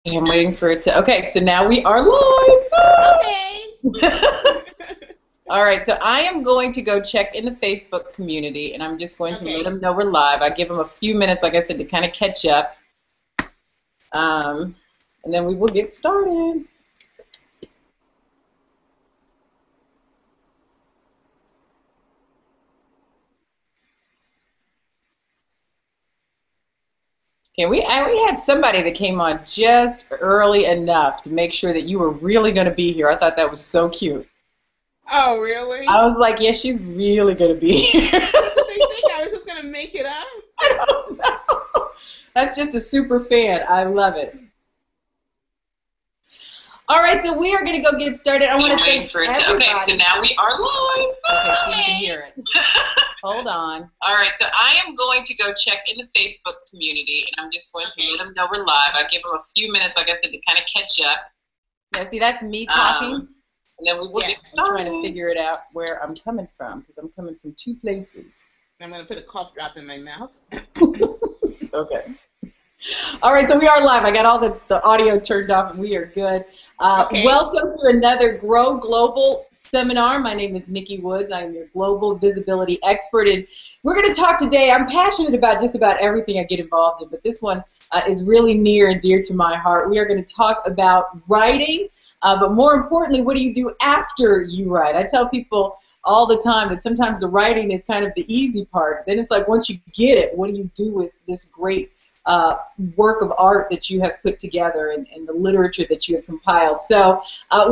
I'm waiting for it to. Okay, so now we are live. Okay. All right, so I am going to go check in the Facebook community, and I'm just going to let Okay. them know we're live. I give them a few minutes, like I said, to kind of catch up, um, and then we will get started. Okay, we had somebody that came on just early enough to make sure that you were really going to be here. I thought that was so cute. Oh, really? I was like, yeah, she's really going to be here. What did they think? I was just gonna make it up? I don't know. That's just a super fan. I love it. All right, so we are going to go get started. I want to thank everybody. Okay, so now we are live. Okay, so you can hear it. Hold on. All right, so I am going to go check in the Facebook community, and I'm just going to let them know we're live. I give them a few minutes, like I said, to kind of catch up. Now, see, that's me talking, and then we will get started. I'm trying to figure it out where I'm coming from, because I'm coming from two places. I'm gonna put a cough drop in my mouth. Okay. All right, so we are live. I got all the audio turned off, and we are good. Okay. Welcome to another Grow Global seminar. My name is Nikki Woods. I am your global visibility expert, and we're going to talk today. I'm passionate about just about everything I get involved in, but this one is really near and dear to my heart. We are going to talk about writing, but more importantly, what do you do after you write? I tell people all the time that sometimes the writing is kind of the easy part. Then it's like once you get it, what do you do with this great work of art that you have put together and the literature that you have compiled. So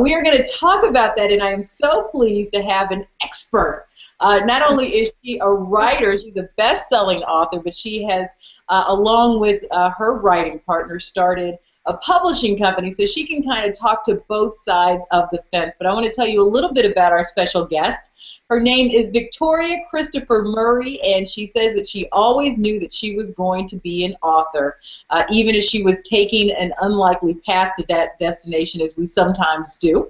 we are going to talk about that, and I am so pleased to have an expert. Not only is she a writer, she's a best-selling author, but she has, along with her writing partner, started a publishing company, so she can kind of talk to both sides of the fence. But I want to tell you a little bit about our special guest. Her name is Victoria Christopher Murray, and she says that she always knew that she was going to be an author, even as she was taking an unlikely path to that destination, as we sometimes do.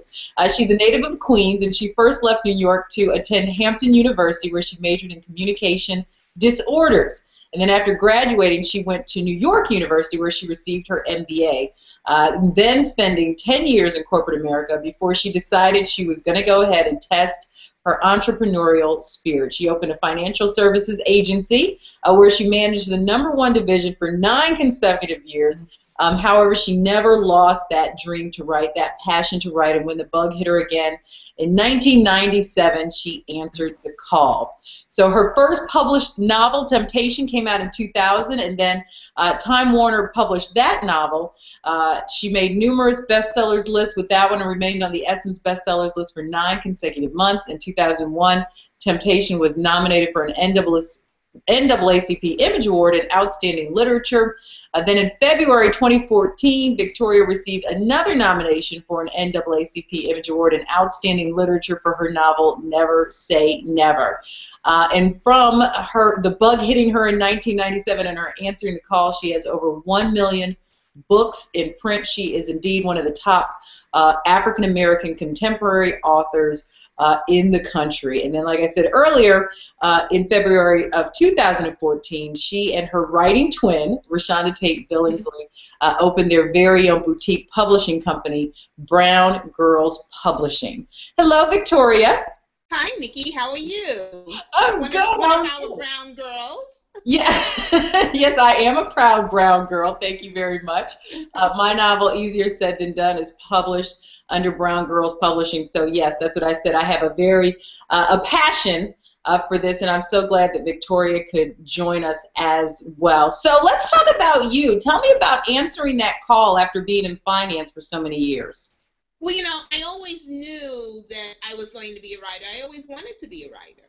She's a native of Queens, and she first left New York to attend Hampton University, where she majored in communication disorders. And then after graduating, she went to New York University, where she received her MBA, then spending 10 years in corporate America before she decided she was going to go ahead and test her entrepreneurial spirit. She opened a financial services agency where she managed the #1 division for 9 consecutive years. However, she never lost that dream to write, that passion to write, and when the bug hit her again in 1997, she answered the call. So her first published novel, Temptation, came out in 2000, and then Time Warner published that novel. She made numerous bestsellers lists with that one and remained on the Essence bestsellers list for 9 consecutive months. In 2001, Temptation was nominated for an NAACP Image Award in Outstanding Literature. Then in February 2014, Victoria received another nomination for an NAACP Image Award in Outstanding Literature for her novel Never Say Never. And from the bug hitting her in 1997 and her answering the call, she has over 1 million books in print. She is indeed one of the top African American contemporary authors in the country. And then, like I said earlier, in February of 2014, she and her writing twin, Rashonda Tate Billingsley, opened their very own boutique publishing company, Brown Girls Publishing. Hello, Victoria. Hi, Nikki. How are you? I'm good. One of our brown girls. Yeah, yes, I am a proud brown girl. Thank you very much. My novel, Easier Said Than Done, is published under Brown Girls Publishing. So yes, that's what I said. I have a passion for this, and I'm so glad that Victoria could join us as well. So let's talk about you. Tell me about answering that call after being in finance for so many years. Well, I always knew that I was going to be a writer. I always wanted to be a writer.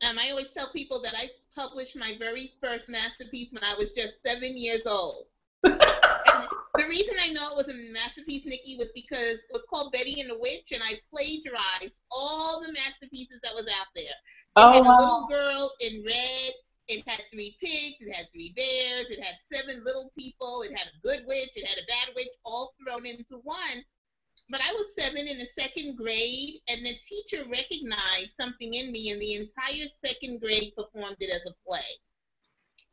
I always tell people that I published my very first masterpiece when I was just 7 years old. And the reason I know it was a masterpiece, Nikki, was because it was called Betty and the Witch, and I plagiarized all the masterpieces that was out there. It had a little girl in red. It had 3 pigs. It had 3 bears. It had 7 little people. It had a good witch. It had a bad witch, all thrown into one. But I was 7 in the 2nd grade, and the teacher recognized something in me, and the entire 2nd grade performed it as a play.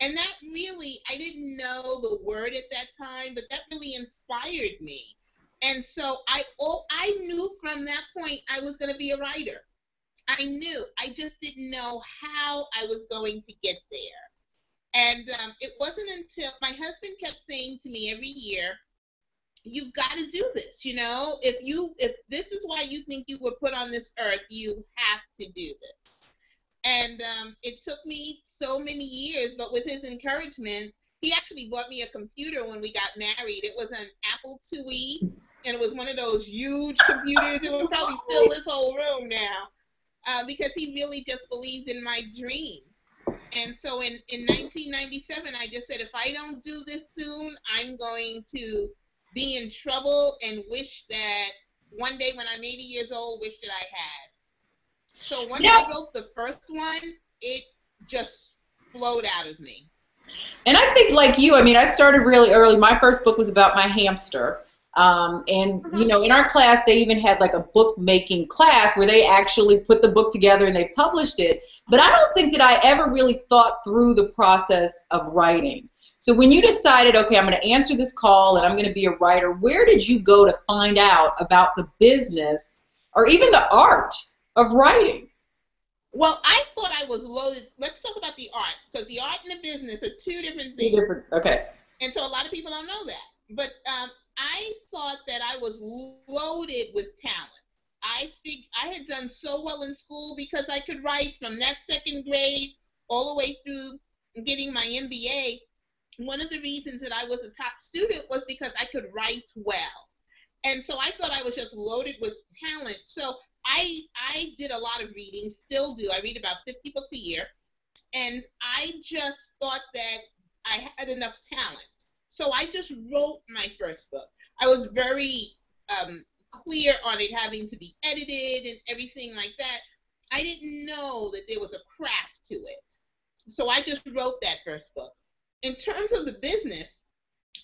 And that really, I didn't know the word at that time, but that really inspired me. And so I knew from that point I was going to be a writer. I knew. I just didn't know how I was going to get there. And it wasn't until my husband kept saying to me every year, you've got to do this. You know, if this is why you think you were put on this earth, you have to do this. And it took me so many years, but with his encouragement, he actually bought me a computer when we got married. It was an Apple IIe, and it was one of those huge computers. It would probably fill this whole room now, because he really just believed in my dream. And so in 1997, I just said, if I don't do this soon, I'm going to be in trouble and wish that one day when I'm 80 years old, wish that I had. So once I wrote the first one, it just flowed out of me. And I think like you, I mean, I started really early. My first book was about my hamster. And, you know, in our class, they even had like a book making class where they actually put the book together and they published it. But I don't think that I ever really thought through the process of writing. So when you decided, okay, I'm going to answer this call and I'm going to be a writer, where did you go to find out about the business or even the art of writing? Well, I thought I was loaded. Let's talk about the art, because the art and the business are two different things. Okay. And so a lot of people don't know that. But I thought that I was loaded with talent. I think I had done so well in school because I could write from that second grade all the way through getting my MBA. One of the reasons that I was a top student was because I could write well. And so I thought I was just loaded with talent. So I did a lot of reading, still do. I read about 50 books a year. And I just thought that I had enough talent. So I just wrote my first book. I was very clear on it having to be edited and everything like that. I didn't know that there was a craft to it. So I just wrote that first book. In terms of the business,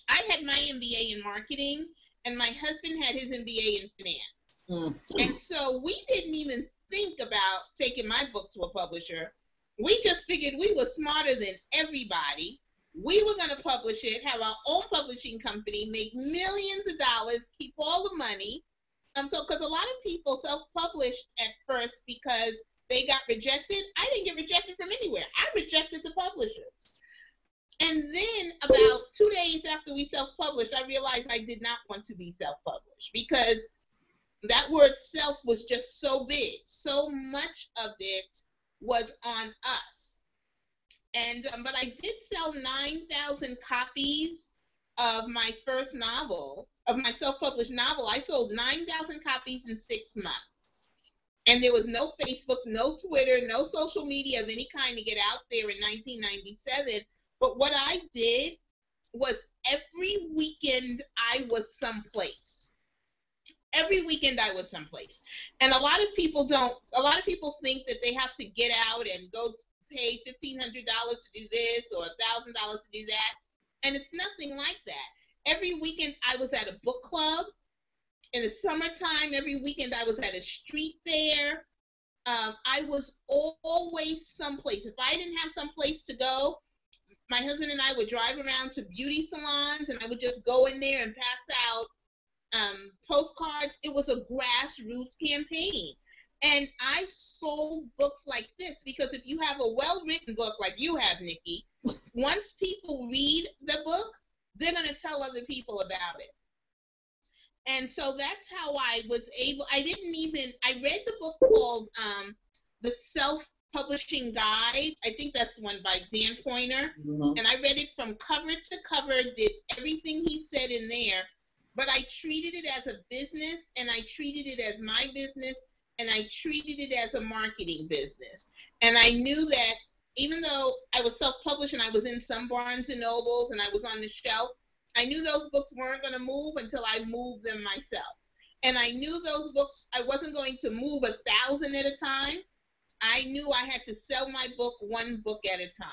I had my MBA in marketing, and my husband had his MBA in finance. And so we didn't even think about taking my book to a publisher. We just figured we were smarter than everybody. We were going to publish it, have our own publishing company, make millions of dollars, keep all the money. So, because a lot of people self-published at first because they got rejected. I didn't get rejected from anywhere. I rejected the publishers. And then about 2 days after we self-published, I realized I did not want to be self-published because that word self was just so big. So much of it was on us. And but I did sell 9,000 copies of my first novel, of my self-published novel. I sold 9,000 copies in 6 months. And there was no Facebook, no Twitter, no social media of any kind to get out there in 1997. But what I did was every weekend I was someplace. Every weekend I was someplace. And a lot of people think that they have to get out and go pay $1,500 to do this or $1,000 to do that. And it's nothing like that. Every weekend I was at a book club. In the summertime, every weekend I was at a street fair. I was always someplace. If I didn't have someplace to go, my husband and I would drive around to beauty salons, and I would just go in there and pass out postcards. It was a grassroots campaign. And I sold books like this because if you have a well-written book like you have, Nikki, once people read the book, they're going to tell other people about it. And so that's how I was able, I read the book called The Self-Publishing Guide. I think that's the one by Dan Poynter. And I read it from cover to cover, did everything he said in there. But I treated it as a business, and I treated it as my business, and I treated it as a marketing business. And I knew that even though I was self-published and I was in some Barnes and Nobles and I was on the shelf, I knew those books weren't going to move until I moved them myself. And I knew those books, I wasn't going to move 1,000 at a time. I knew I had to sell my book one book at a time.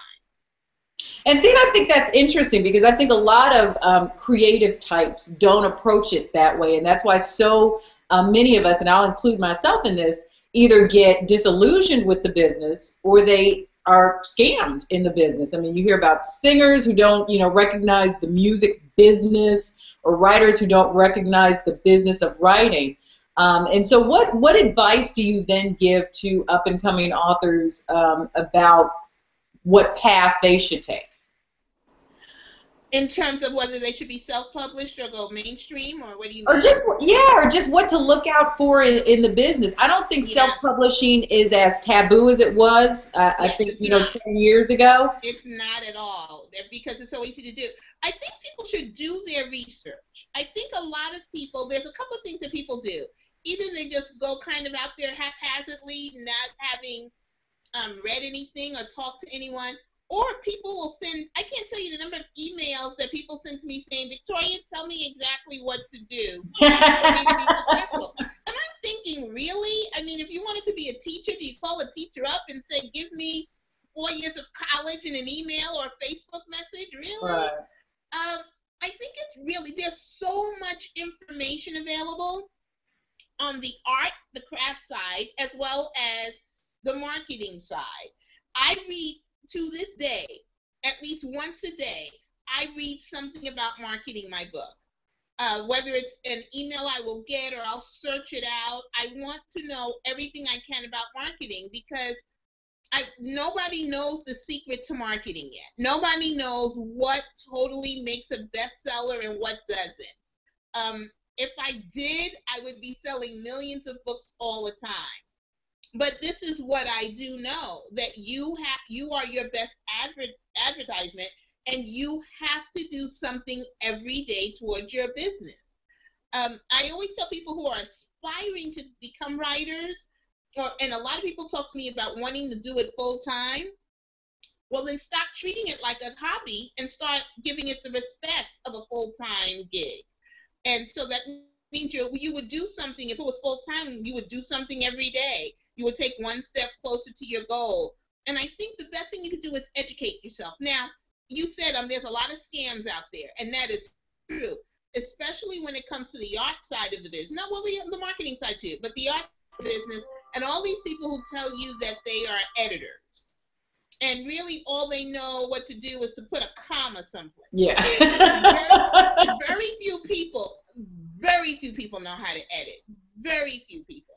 And see, I think that's interesting because I think a lot of creative types don't approach it that way. And that's why so many of us, and I'll include myself in this, either get disillusioned with the business or they are scammed in the business. I mean, you hear about singers who don't, recognize the music business, or writers who don't recognize the business of writing. And so what advice do you then give to up-and-coming authors about what path they should take? In terms of whether they should be self-published or go mainstream, or what do you Or mean? just what to look out for in the business. I don't think self-publishing is as taboo as it was. I think 10 years ago. It's not at all, because it's so easy to do. I think people should do their research. I think a lot of people, there's a couple of things that people do. Either they just go kind of out there haphazardly, not having read anything or talked to anyone. Or people will send, I can't tell you the number of emails that people send to me saying, Victoria, tell me exactly what to do for me to be successful. And I'm thinking, really? I mean, if you wanted to be a teacher, do you call a teacher up and say, give me 4 years of college in an email or a Facebook message? Really? Right. I think it's really, there's so much information available on the art, the craft side, as well as the marketing side. I read, to this day, at least once a day, I read something about marketing my book. Whether it's an email I will get or I'll search it out, I want to know everything I can about marketing, because nobody knows the secret to marketing yet. Nobody knows what totally makes a bestseller and what doesn't. If I did, I would be selling millions of books all the time. But this is what I do know, that you are your best advertisement, and you have to do something every day towards your business. I always tell people who are aspiring to become writers, and a lot of people talk to me about wanting to do it full time. Well, then stop treating it like a hobby and start giving it the respect of a full-time gig. And so that means you would do something. If it was full-time, you would do something every day. You would take one step closer to your goal. And I think the best thing you could do is educate yourself. Now, you said there's a lot of scams out there, and that is true, especially when it comes to the art side of the business. Not well, the marketing side too, but the art business, and all these people who tell you that they are editors. And really all they know what to do is to put a comma someplace. Yeah. very few people know how to edit. Very few people.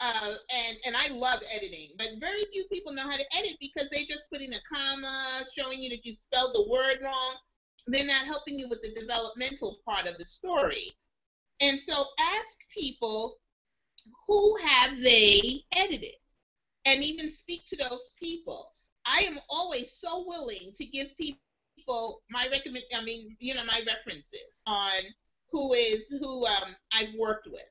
And I love editing, but very few people know how to edit, because they just put in a comma showing you that you spelled the word wrong. They're not helping you with the developmental part of the story. And so ask people, who have they edited? And even speak to those people. I am always so willing to give people my my references on who I've worked with.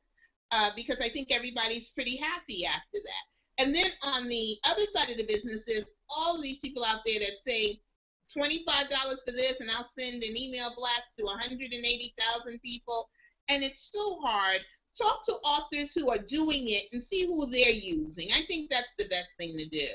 Because I think everybody's pretty happy after that. And then on the other side of the business, there's all of these people out there that say $25 for this, and I'll send an email blast to 180,000 people. And it's so hard. Talk to authors who are doing it and see who they're using. I think that's the best thing to do.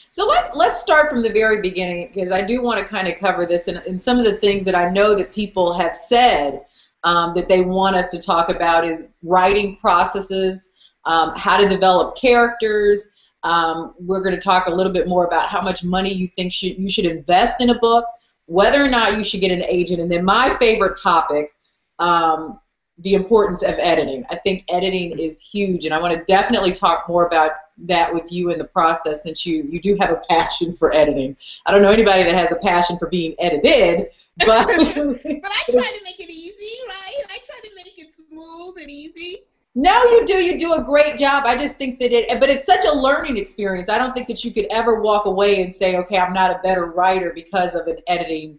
So let's start from the very beginning, because I do want to kind of cover this, and some of the things that I know that people have said that they want us to talk about is writing processes, how to develop characters. We're going to talk a little bit more about how much money you think you should invest in a book, whether or not you should get an agent, and then my favorite topic, the importance of editing. I think editing is huge, and I want to definitely talk more about that with you in the process, since you do have a passion for editing. I don't know anybody that has a passion for being edited, but but I try to make it easy, right? I try to make it smooth and easy. No, you do. You do a great job. I just think that but it's such a learning experience. I don't think that you could ever walk away and say, okay, I'm not a better writer because of an editing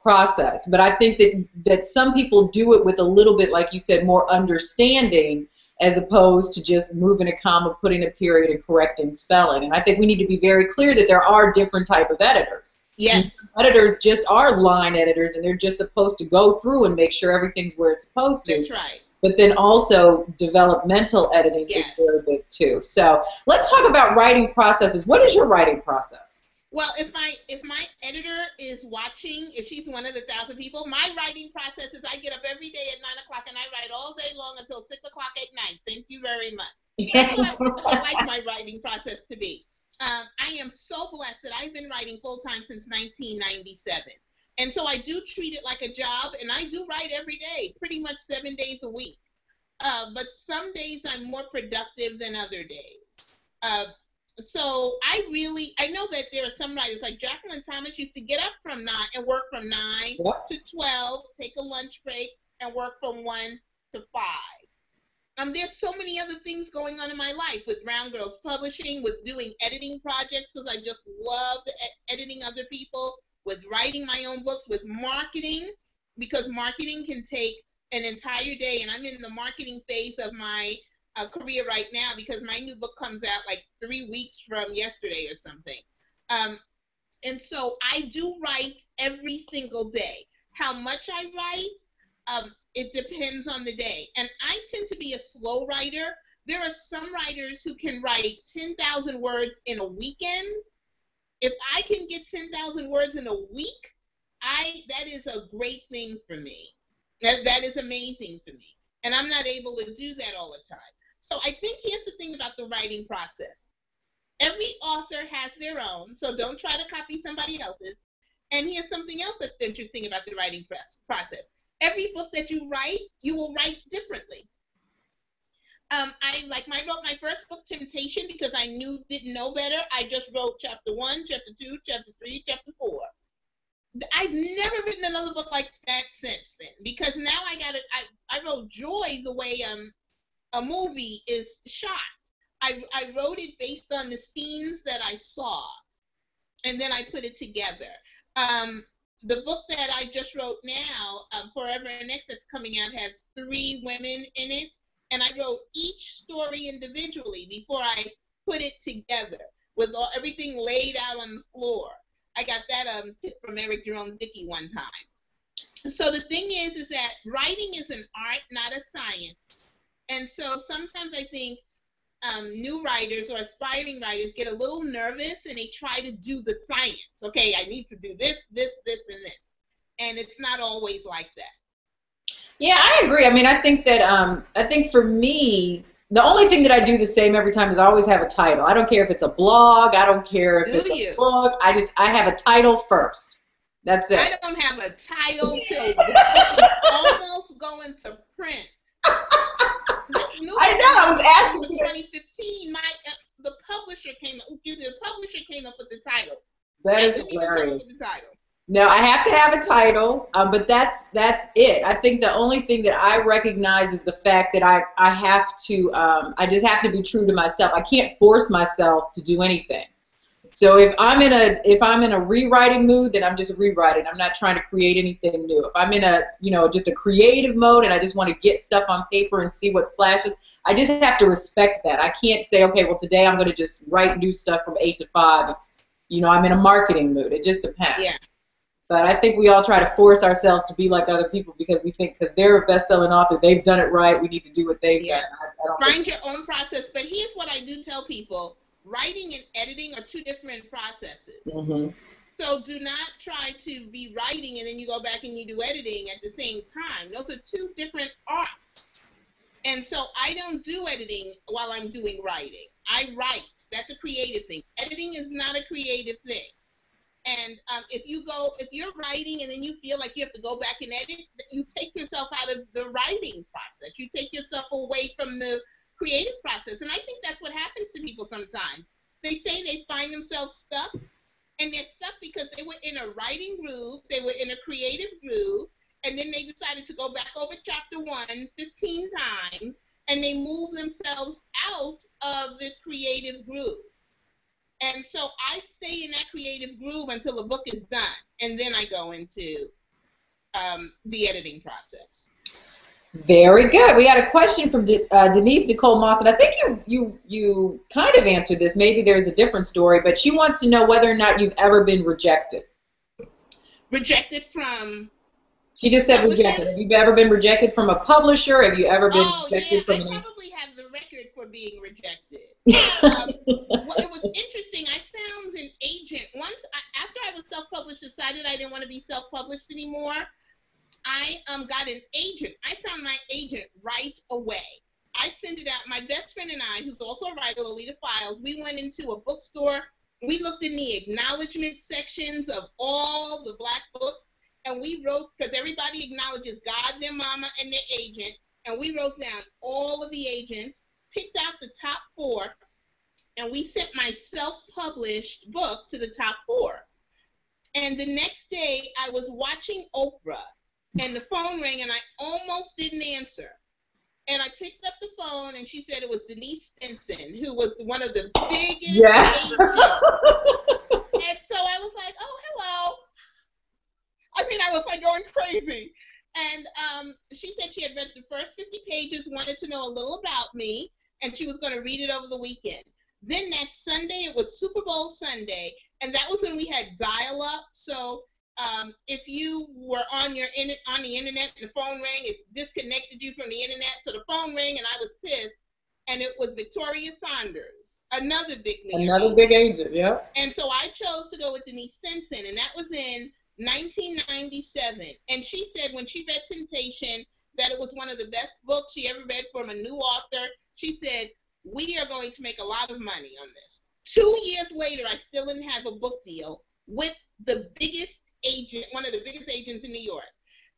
process. But I think that some people do it with a little bit, like you said, more understanding, as opposed to just moving a comma, putting a period, and correcting spelling. And I think we need to be very clear that there are different type of editors. Yes. Editors just are line editors, and they're just supposed to go through and make sure everything's where it's supposed to. That's right. But then also developmental editing is very big too. So let's talk about writing processes. What is your writing process? Well, if my editor is watching, if she's one of the 1,000 people, my writing process is I get up every day at 9 o'clock and I write all day long until 6 o'clock at night. Thank you very much. That's what I like my writing process to be. I am time since 1997. And so I do treat it like a job, and I do write every day, pretty much 7 days a week. But some days I'm more productive than other days. So I know that there are some writers, like Jacqueline Thomas used to get up from 9 and work from 9 to 12, take a lunch break, and work from 1 to 5. There's so many other things going on in my life with Brown Girls Publishing, with doing editing projects, because I just love editing other people, with writing my own books, with marketing, because marketing can take an entire day, and I'm in the marketing phase of my career right now, because my new book comes out like 3 weeks from yesterday or something. And so I do write every single day. How much I write, it depends on the day. And I tend to be a slow writer. There are some writers who can write 10,000 words in a weekend. If I can get 10,000 words in a week, that is a great thing for me. That is amazing for me. And I'm not able to do that all the time. So I think here's the thing about the writing process. Every author has their own, so don't try to copy somebody else's. And here's something else that's interesting about the writing process. Every book that you write, you will write differently. I wrote my first book, Temptation, because I didn't know better. I just wrote chapter 1, chapter 2, chapter 3, chapter 4. I've never written another book like that since then, because now I wrote Joy the way a movie is shot. I wrote it based on the scenes that I saw, and then I put it together. The book that I just wrote now, Forever Next, that's coming out, has 3 women in it, and I wrote each story individually before I put it together with everything laid out on the floor. I got that tip from Eric Jerome Dickey one time. So the thing is that writing is an art, not a science. And so sometimes I think new writers or aspiring writers get a little nervous and they try to do the science. Okay, I need to do this, this, this, and this. And it's not always like that. Yeah, I agree. I mean, I think for me, the only thing that I do the same every time is I always have a title. I don't care if it's a blog. I don't care if it's a book. I have a title first. That's it. I don't have a title till the book is almost going to print. This new I know. I was asking. 2015. The publisher came up with the title. That is hilarious. No, I have to have a title, but that's it. I think the only thing that I recognize is the fact that I have to, I just have to be true to myself. I can't force myself to do anything. So if I'm in a rewriting mood, then I'm just rewriting. I'm not trying to create anything new. If I'm in just a creative mode and I just want to get stuff on paper and see what flashes, I just have to respect that. I can't say, okay, well today I'm going to just write new stuff from 8 to 5. If, I'm in a marketing mood. It just depends. Yeah. But I think we all try to force ourselves to be like other people because we think because they're a best-selling author, they've done it right, we need to do what they've done. Find your own process. But here's what I do tell people. Writing and editing are 2 different processes. Mm-hmm. So do not try to be writing and then you go back and you do editing at the same time. Those are 2 different arts. And so I don't do editing while I'm doing writing. I write. That's a creative thing. Editing is not a creative thing. And if you're writing and then you feel like you have to go back and edit, you take yourself out of the writing process. You take yourself away from the creative process. And I think that's what happens to people sometimes. They say they find themselves stuck, and they're stuck because they were in a writing groove, they were in a creative groove, and then they decided to go back over chapter 1 15 times, and they move themselves out of the creative groove. And so I stay in that creative groove until the book is done, and then I go into the editing process. Very good. We got a question from Denise Nicole Moss, and I think you kind of answered this. Maybe there's a different story, but she wants to know whether or not you've ever been rejected. Rejected from? She just said rejected. Have you ever been rejected from a publisher? Have you ever been rejected from I probably have the record for being rejected. Well, it was interesting. I found an agent. Once, after I was self-published, decided I didn't want to be self-published anymore, I got an agent. I found my agent right away. I sent it out. My best friend and I, who's also a writer, Lolita Files, we went into a bookstore We looked in the acknowledgement sections of all the Black books, and we wrote, because everybody acknowledges God, their mama, and their agent, and we wrote down all of the agents, picked out the top 4, and we sent my self-published book to the top 4. And the next day, I was watching Oprah, and the phone rang, and I almost didn't answer. And I picked up the phone, and she said it was Denise Stinson, who was one of the biggest Yes. agents. And so I was like, oh, hello. I mean, I was like going crazy. And she said she had read the first 50 pages, wanted to know a little about me, and she was going to read it over the weekend. Then that Sunday, it was Super Bowl Sunday, and that was when we had dial-up. So if you were on the internet and the phone rang, it disconnected you from the internet. So the phone rang, and I was pissed. And it was Victoria Saunders, another big big agent, yeah. And so I chose to go with Denise Stinson, and that was in 1997. And she said when she read Temptation that it was one of the best books she ever read from a new author. She said, we are going to make a lot of money on this. 2 years later, I still didn't have a book deal with the biggest agent, one of the biggest agents in New York.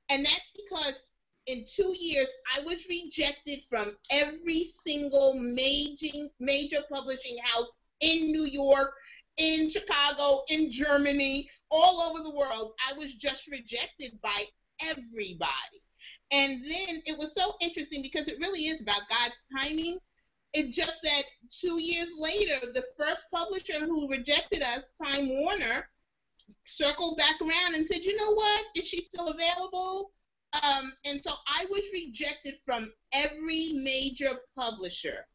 And that's because in 2 years, I was rejected from every single major publishing house in New York, in Chicago, in Germany, all over the world. I was just rejected by everybody. And then it was so interesting because it really is about God's timing. It's just that 2 years later, the first publisher who rejected us, Time Warner, circled back around and said, you know what, is she still available? And so I was rejected from every major publisher.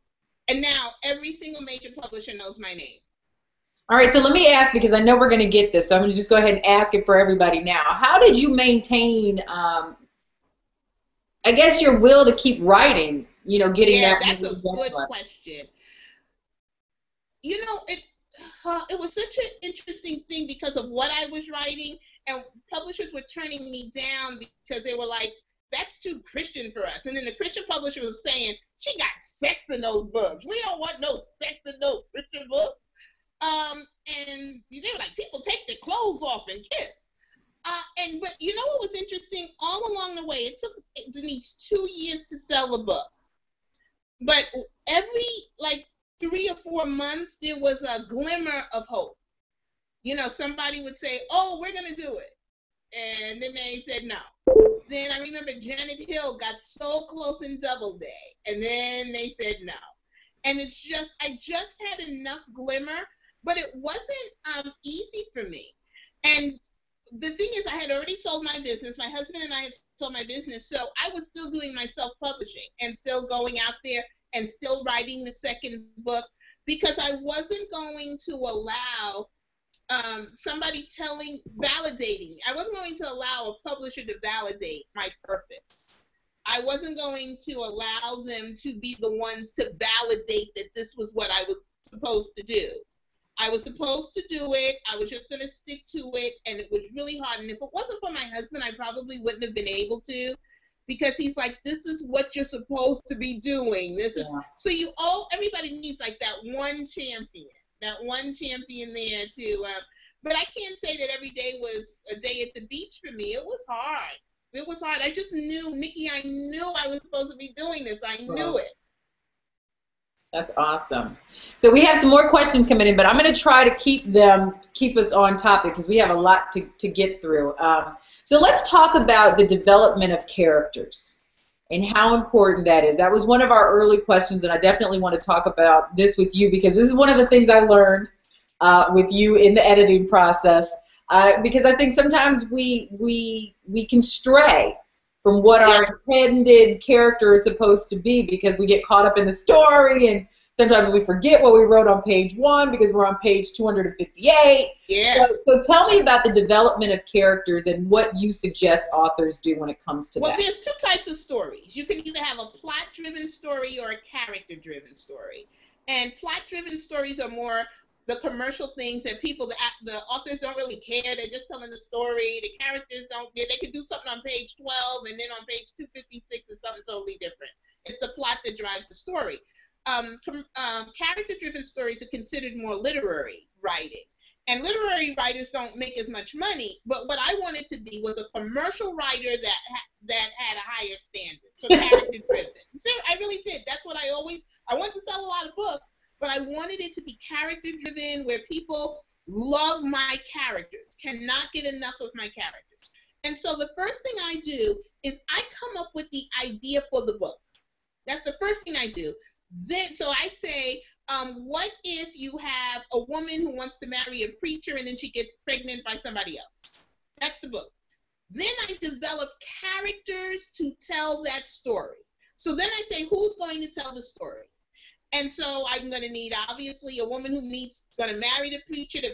And now every single major publisher knows my name. All right, so let me ask, because I know we're going to get this, so I'm going to just go ahead and ask it for everybody now. How did you maintain, I guess, your will to keep writing, you know, getting that? Yeah, that's a good question. You know, it was such an interesting thing because of what I was writing, and publishers were turning me down because they were like, that's too Christian for us. And then the Christian publisher was saying, she got sex in those books. We don't want no sex in no Christian book. And they were like, people take their clothes off and kiss. But you know what was interesting? All along the way, it took Denise 2 years to sell a book. But every 3 or 4 months, there was a glimmer of hope. You know, somebody would say, oh, we're going to do it. And then they said no. Then I remember Janet Hill got so close in Doubleday, and then they said no. And it's just, I just had enough glimmer, but it wasn't easy for me. And the thing is, I had already sold my business. My husband and I had sold my business, so I was still doing my self-publishing and still going out there and still writing the second book, because I wasn't going to allow somebody validating. I wasn't going to allow a publisher to validate my purpose. I wasn't going to allow them to be the ones to validate that this was what I was supposed to do. I was supposed to do it. I was just going to stick to it, and it was really hard. And if it wasn't for my husband, I probably wouldn't have been able to, because he's like, this is what you're supposed to be doing. This is so everybody needs like that one champion there to. But I can't say that every day was a day at the beach for me. It was hard. It was hard. I just knew, Nikki, I knew I was supposed to be doing this. I knew it. That's awesome. So we have some more questions coming in, but I'm going to try to keep us on topic because we have a lot to get through. So let's talk about the development of characters and how important that is. That was one of our early questions, and I definitely want to talk about this with you because this is one of the things I learned with you in the editing process, because I think sometimes we can stray from what our intended character is supposed to be because we get caught up in the story, and sometimes we forget what we wrote on page 1 because we're on page 258. Yeah. So tell me about the development of characters and what you suggest authors do when it comes to that. Well, there's 2 types of stories. You can either have a plot-driven story or a character-driven story. And plot-driven stories are more the commercial things that the authors don't really care. They're just telling the story. The characters don't care. They could do something on page 12 and then on page 256 is something totally different. It's the plot that drives the story. character-driven stories are considered more literary writing. And literary writers don't make as much money, but what I wanted to be was a commercial writer that had a higher standard, so character-driven. So I really did. That's what I wanted to sell a lot of books, but I wanted it to be character-driven, where people love my characters, cannot get enough of my characters. And so the first thing I do is I come up with the idea for the book. That's the first thing I do. Then, so I say, what if you have a woman who wants to marry a preacher and then she gets pregnant by somebody else? That's the book. Then I develop characters to tell that story. So then I say, who's going to tell the story? And so I'm going to need, obviously, a woman who going to marry the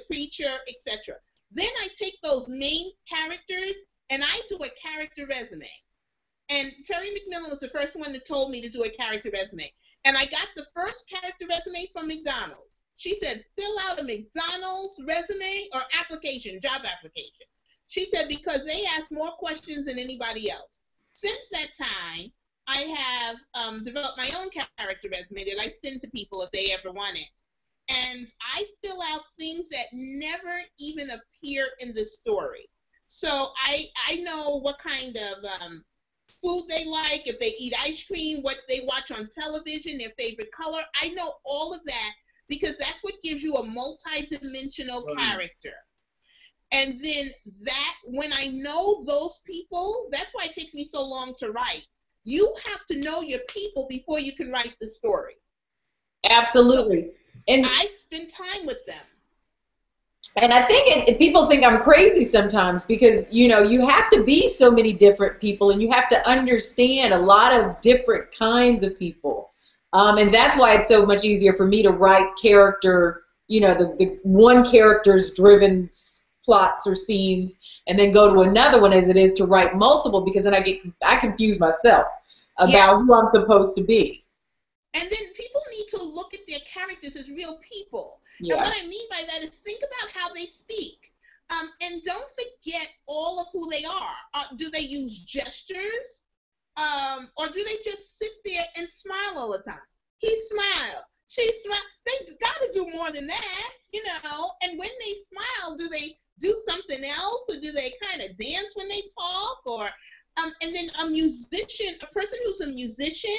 preacher, etc. Then I take those main characters and I do a character resume. And Terry McMillan was the first one that told me to do a character resume. And I got the first character resume from McDonald's. She said, fill out a McDonald's resume or application, job application. She said, because they ask more questions than anybody else. Since that time, I have developed my own character resume that I send to people if they ever want it. And I fill out things that never even appear in the story. So I know what kind of food they like, if they eat ice cream, what they watch on television, their favorite color. I know all of that because that's what gives you a multi-dimensional character. And then that, when I know those people, that's why it takes me so long to write. You have to know your people before you can write the story. Absolutely. So and I spend time with them. And I think people think I'm crazy sometimes because, you know, you have to be so many different people and you have to understand a lot of different kinds of people. And that's why it's so much easier for me to write character, you know, the one character's driven plots or scenes and then go to another one as it is to write multiple, because then I confuse myself about who I'm supposed to be. And then people need to look at their characters as real people. Yeah. And what I mean by that is think about how they speak. And don't forget all of who they are. Do they use gestures? Or do they just sit there and smile all the time? He smiled. She smiled. They've got to do more than that, you know. And when they smile, do they do something else? Or do they kind of dance when they talk? Or and then a person who's a musician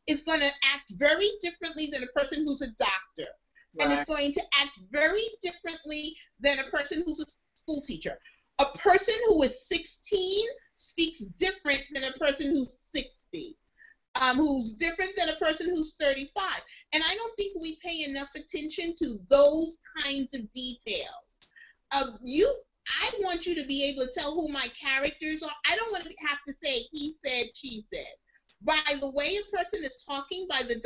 is going to act very differently than a person who's a doctor. Right. And it's going to act very differently than a person who's a school teacher. A person who is 16 speaks different than a person who's 60, who's different than a person who's 35. And I don't think we pay enough attention to those kinds of details. I want you to be able to tell who my characters are. I don't want to have to say he said, she said. By the way a person is talking, by the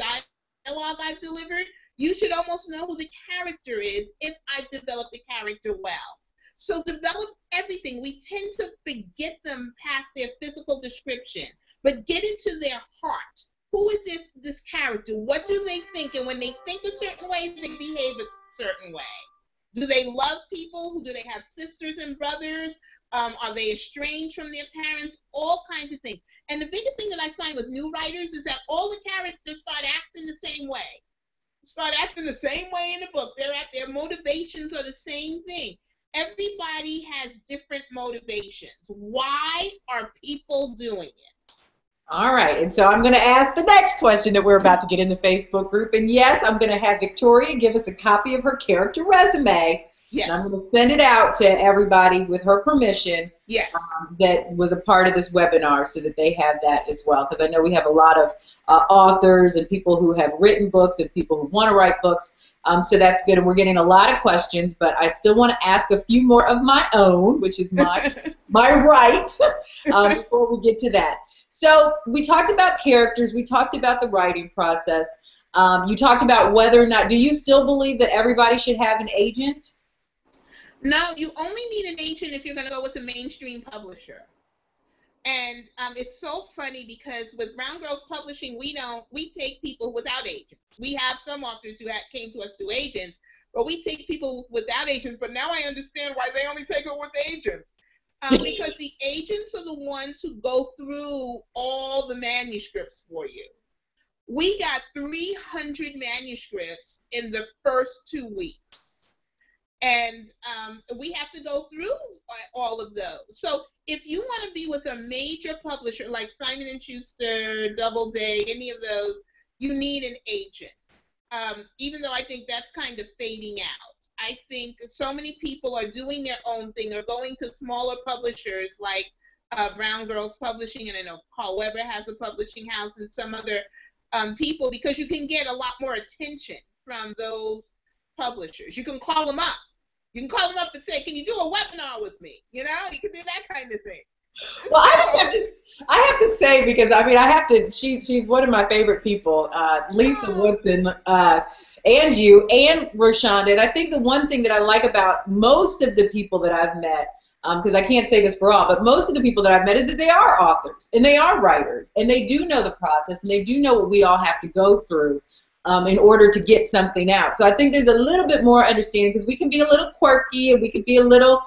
dialogue I've delivered, you should almost know who the character is if I've developed the character well. So develop everything. We tend to forget them past their physical description, but get into their heart. Who is this character? What do they think? And when they think a certain way, they behave a certain way. Do they love people? Do they have sisters and brothers? Are they estranged from their parents? All kinds of things. And the biggest thing that I find with new writers is that all the characters start acting the same way. Start acting the same way in the book. Their motivations are the same thing. Everybody has different motivations. Why are people doing it? All right, and so I'm going to ask the next question that we're about to get in the Facebook group. And yes, I'm going to have Victoria give us a copy of her character resume. Yes. And I'm going to send it out to everybody with her permission. Yes. That was a part of this webinar, so that they have that as well. Because I know we have a lot of authors and people who have written books and people who want to write books. So that's good. And we're getting a lot of questions, but I still want to ask a few more of my own, which is my right, before we get to that. So we talked about characters. We talked about the writing process. You talked about whether or not, do you still believe that everybody should have an agent? No, you only need an agent if you're going to go with a mainstream publisher. And it's so funny because with Brown Girls Publishing, we take people without agents. We have some authors who came to us through agents, but we take people without agents. But now I understand why they only take it with agents. Because the agents are the ones who go through all the manuscripts for you. We got 300 manuscripts in the first 2 weeks. And we have to go through all of those. So if you want to be with a major publisher like Simon & Schuster, Doubleday, any of those, you need an agent. Even though I think that's kind of fading out. I think so many people are doing their own thing or going to smaller publishers like Brown Girls Publishing, and I know Carl Weber has a publishing house, and some other people, because you can get a lot more attention from those publishers. You can call them up. You can call them up and say, can you do a webinar with me? You know, you can do that kind of thing. Well, I have to say, because I mean, she's one of my favorite people, Lisa Woodson, and you, and Rashonda. And I think the one thing that I like about most of the people that I've met, because I can't say this for all, but most of the people that I've met is that they are authors, and they are writers, and they do know the process, and they do know what we all have to go through in order to get something out. So I think there's a little bit more understanding, because we can be a little quirky, and we can be a little...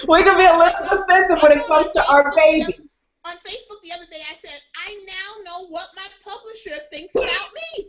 We can be a little defensive when it comes to our baby. On Facebook the other day, I said, I now know what my publisher thinks about me.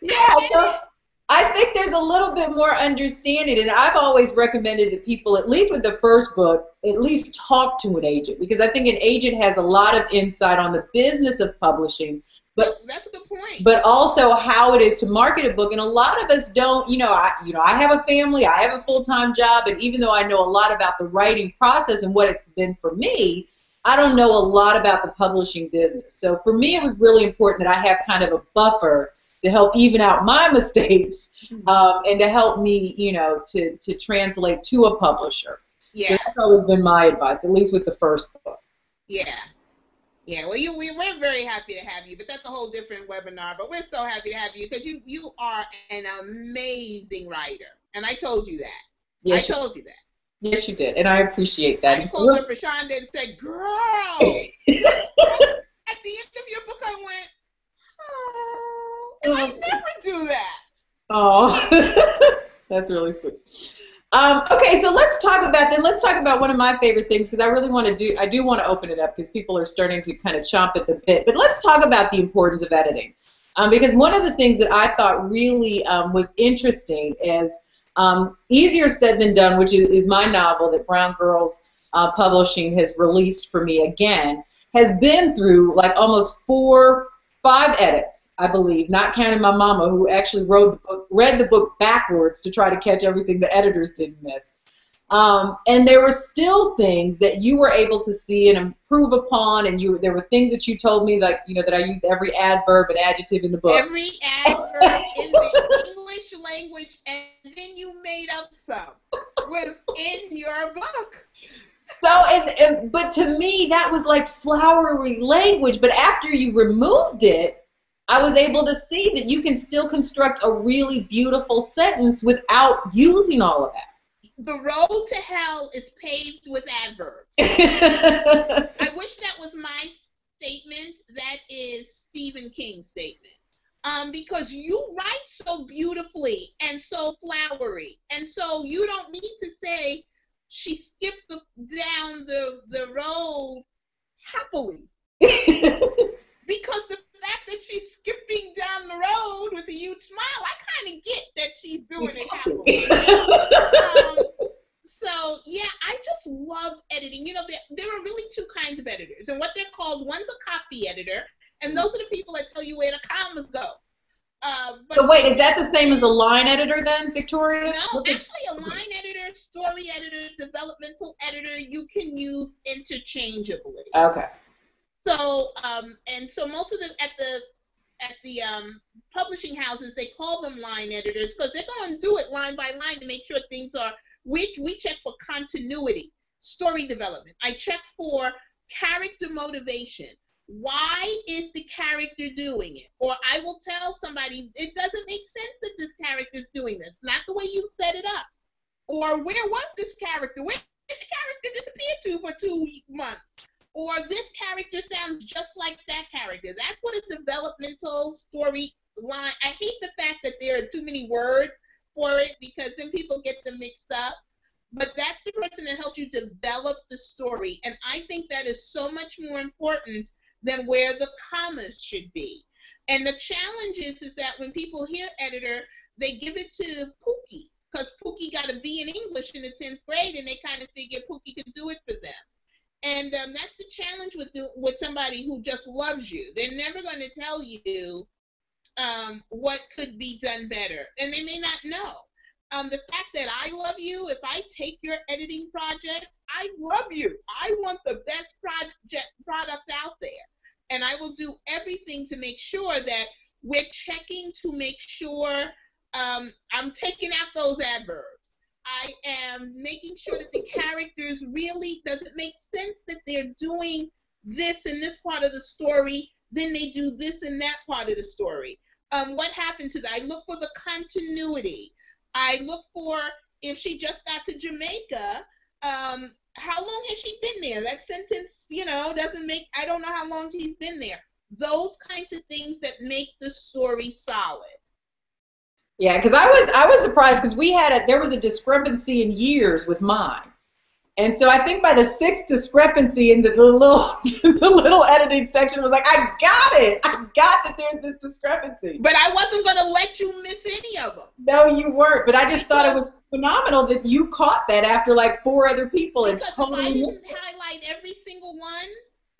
Yeah, so I think there's a little bit more understanding, and I've always recommended that people, at least with the first book, at least talk to an agent, because I think an agent has a lot of insight on the business of publishing, but that's a good point. But also how it is to market a book, and a lot of us don't. I have a family, I have a full-time job, and even though I know a lot about the writing process and what it's been for me, I don't know a lot about the publishing business. So for me, it was really important that I have kind of a buffer to help even out my mistakes, and to help me, to translate to a publisher. Yeah. So that's always been my advice, at least with the first book. Yeah. Yeah, well, we're very happy to have you, but that's a whole different webinar. But we're so happy to have you because you are an amazing writer, and I told you that. Yes, I told you that. Yes, you did, and I appreciate that. I told her Rashonda and said, "Girl, at the end of your book, I went, oh, and I never do that." Oh, that's really sweet. Okay, so let's talk about one of my favorite things, because I do want to open it up because people are starting to kind of chomp at the bit. But let's talk about the importance of editing, because one of the things that I thought really was interesting is Easier Said Than Done, which is my novel that Brown Girls Publishing has released for me again, has been through like almost 5 edits, I believe, not counting my mama, who actually read the book backwards to try to catch everything the editors didn't miss. And there were still things that you were able to see and improve upon, and there were things that you told me, like, that I used every adverb and adjective in the book. Every adverb in the English language, and then you made up some, was in your book. So, but to me, that was like flowery language. But after you removed it, I was able to see that you can still construct a really beautiful sentence without using all of that. The road to hell is paved with adverbs. I wish that was my statement. That is Stephen King's statement. Because you write so beautifully and so flowery, and so you don't need to say, she skipped down the road happily. Because the fact that she's skipping down the road with a huge smile, I kind of get that she's doing it happily. So, yeah, I just love editing. There are really 2 kinds of editors. And what they're called, one's a copy editor, and those are the people that tell you where the commas go. So wait, is that the same as a line editor then, Victoria? No, actually a line editor, story editor, developmental editor, you can use interchangeably. Okay. So, and so most of them at the publishing houses, they call them line editors because they're going to do it line by line to make sure things are, we check for continuity, story development. I check for character motivation. Why is the character doing it? Or I will tell somebody, it doesn't make sense that this character is doing this, not the way you set it up. Or where was this character? Where did the character disappear to for 2 months? Or this character sounds just like that character. That's what a developmental story line. I hate the fact that there are too many words for it because then people get them mixed up. But that's the person that helps you develop the story. And I think that is so much more important than where the commas should be. And the challenge is that when people hear editor, they give it to Pookie, because Pookie got a B in English in the 10th grade, and they kind of figure Pookie could do it for them. And that's the challenge with somebody who just loves you. They're never going to tell you what could be done better, and they may not know. The fact that I love you, if I take your editing project, I love you. I want the best product out there. And I will do everything to make sure that we're checking to make sure I'm taking out those adverbs. I am making sure that the characters really, does it make sense that they're doing this in this part of the story, then they do this in that part of the story. What happened to that? I look for the continuity. I look for, if she just got to Jamaica, how long has she been there? That sentence, doesn't make, I don't know how long she's been there. Those kinds of things that make the story solid. Yeah, because I was surprised because there was a discrepancy in years with mine. And so I think by the 6th discrepancy in the little editing section was like, I got it. I got that there's this discrepancy. But I wasn't going to let you miss any of them. No, you weren't. But I just thought it was phenomenal that you caught that after like 4 other people. And because totally if I didn't highlight every single one,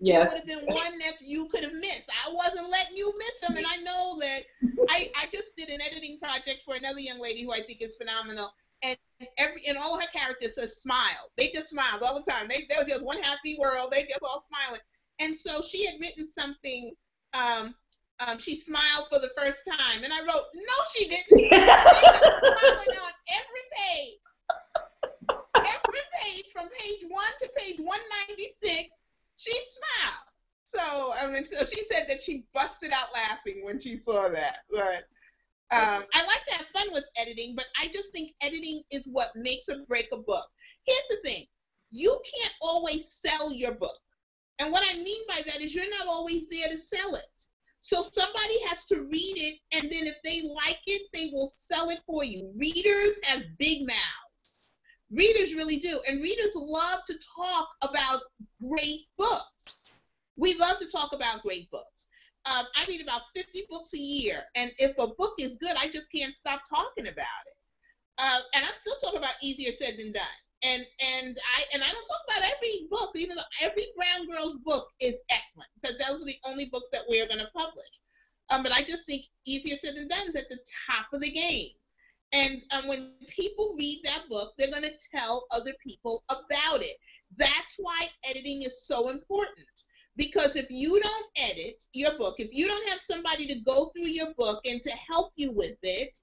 yes, there would have been one that you could have missed. I wasn't letting you miss them. And I know that I just did an editing project for another young lady who I think is phenomenal. And all her characters just smiled. They just smiled all the time. They were just one happy world. They just all smiling. And so she had written something. She smiled for the first time, and I wrote, "No, she didn't." She was smiling on every page from page 1 to page 196. She smiled. So she said that she busted out laughing when she saw that. But I like to have fun with editing, but I just think editing is what makes or break a book. Here's the thing. You can't always sell your book. And what I mean by that is you're not always there to sell it. So somebody has to read it, and then if they like it, they will sell it for you. Readers have big mouths. Readers really do. And readers love to talk about great books. We love to talk about great books. I read about 50 books a year, and if a book is good, I just can't stop talking about it. And I'm still talking about easier said than done. And I don't talk about every book, even though every Brown Girl's book is excellent, because those are the only books that we're going to publish. But I just think easier said than done is at the top of the game. And when people read that book, they're going to tell other people about it. That's why editing is so important. Because if you don't edit your book, if you don't have somebody to go through your book and to help you with it,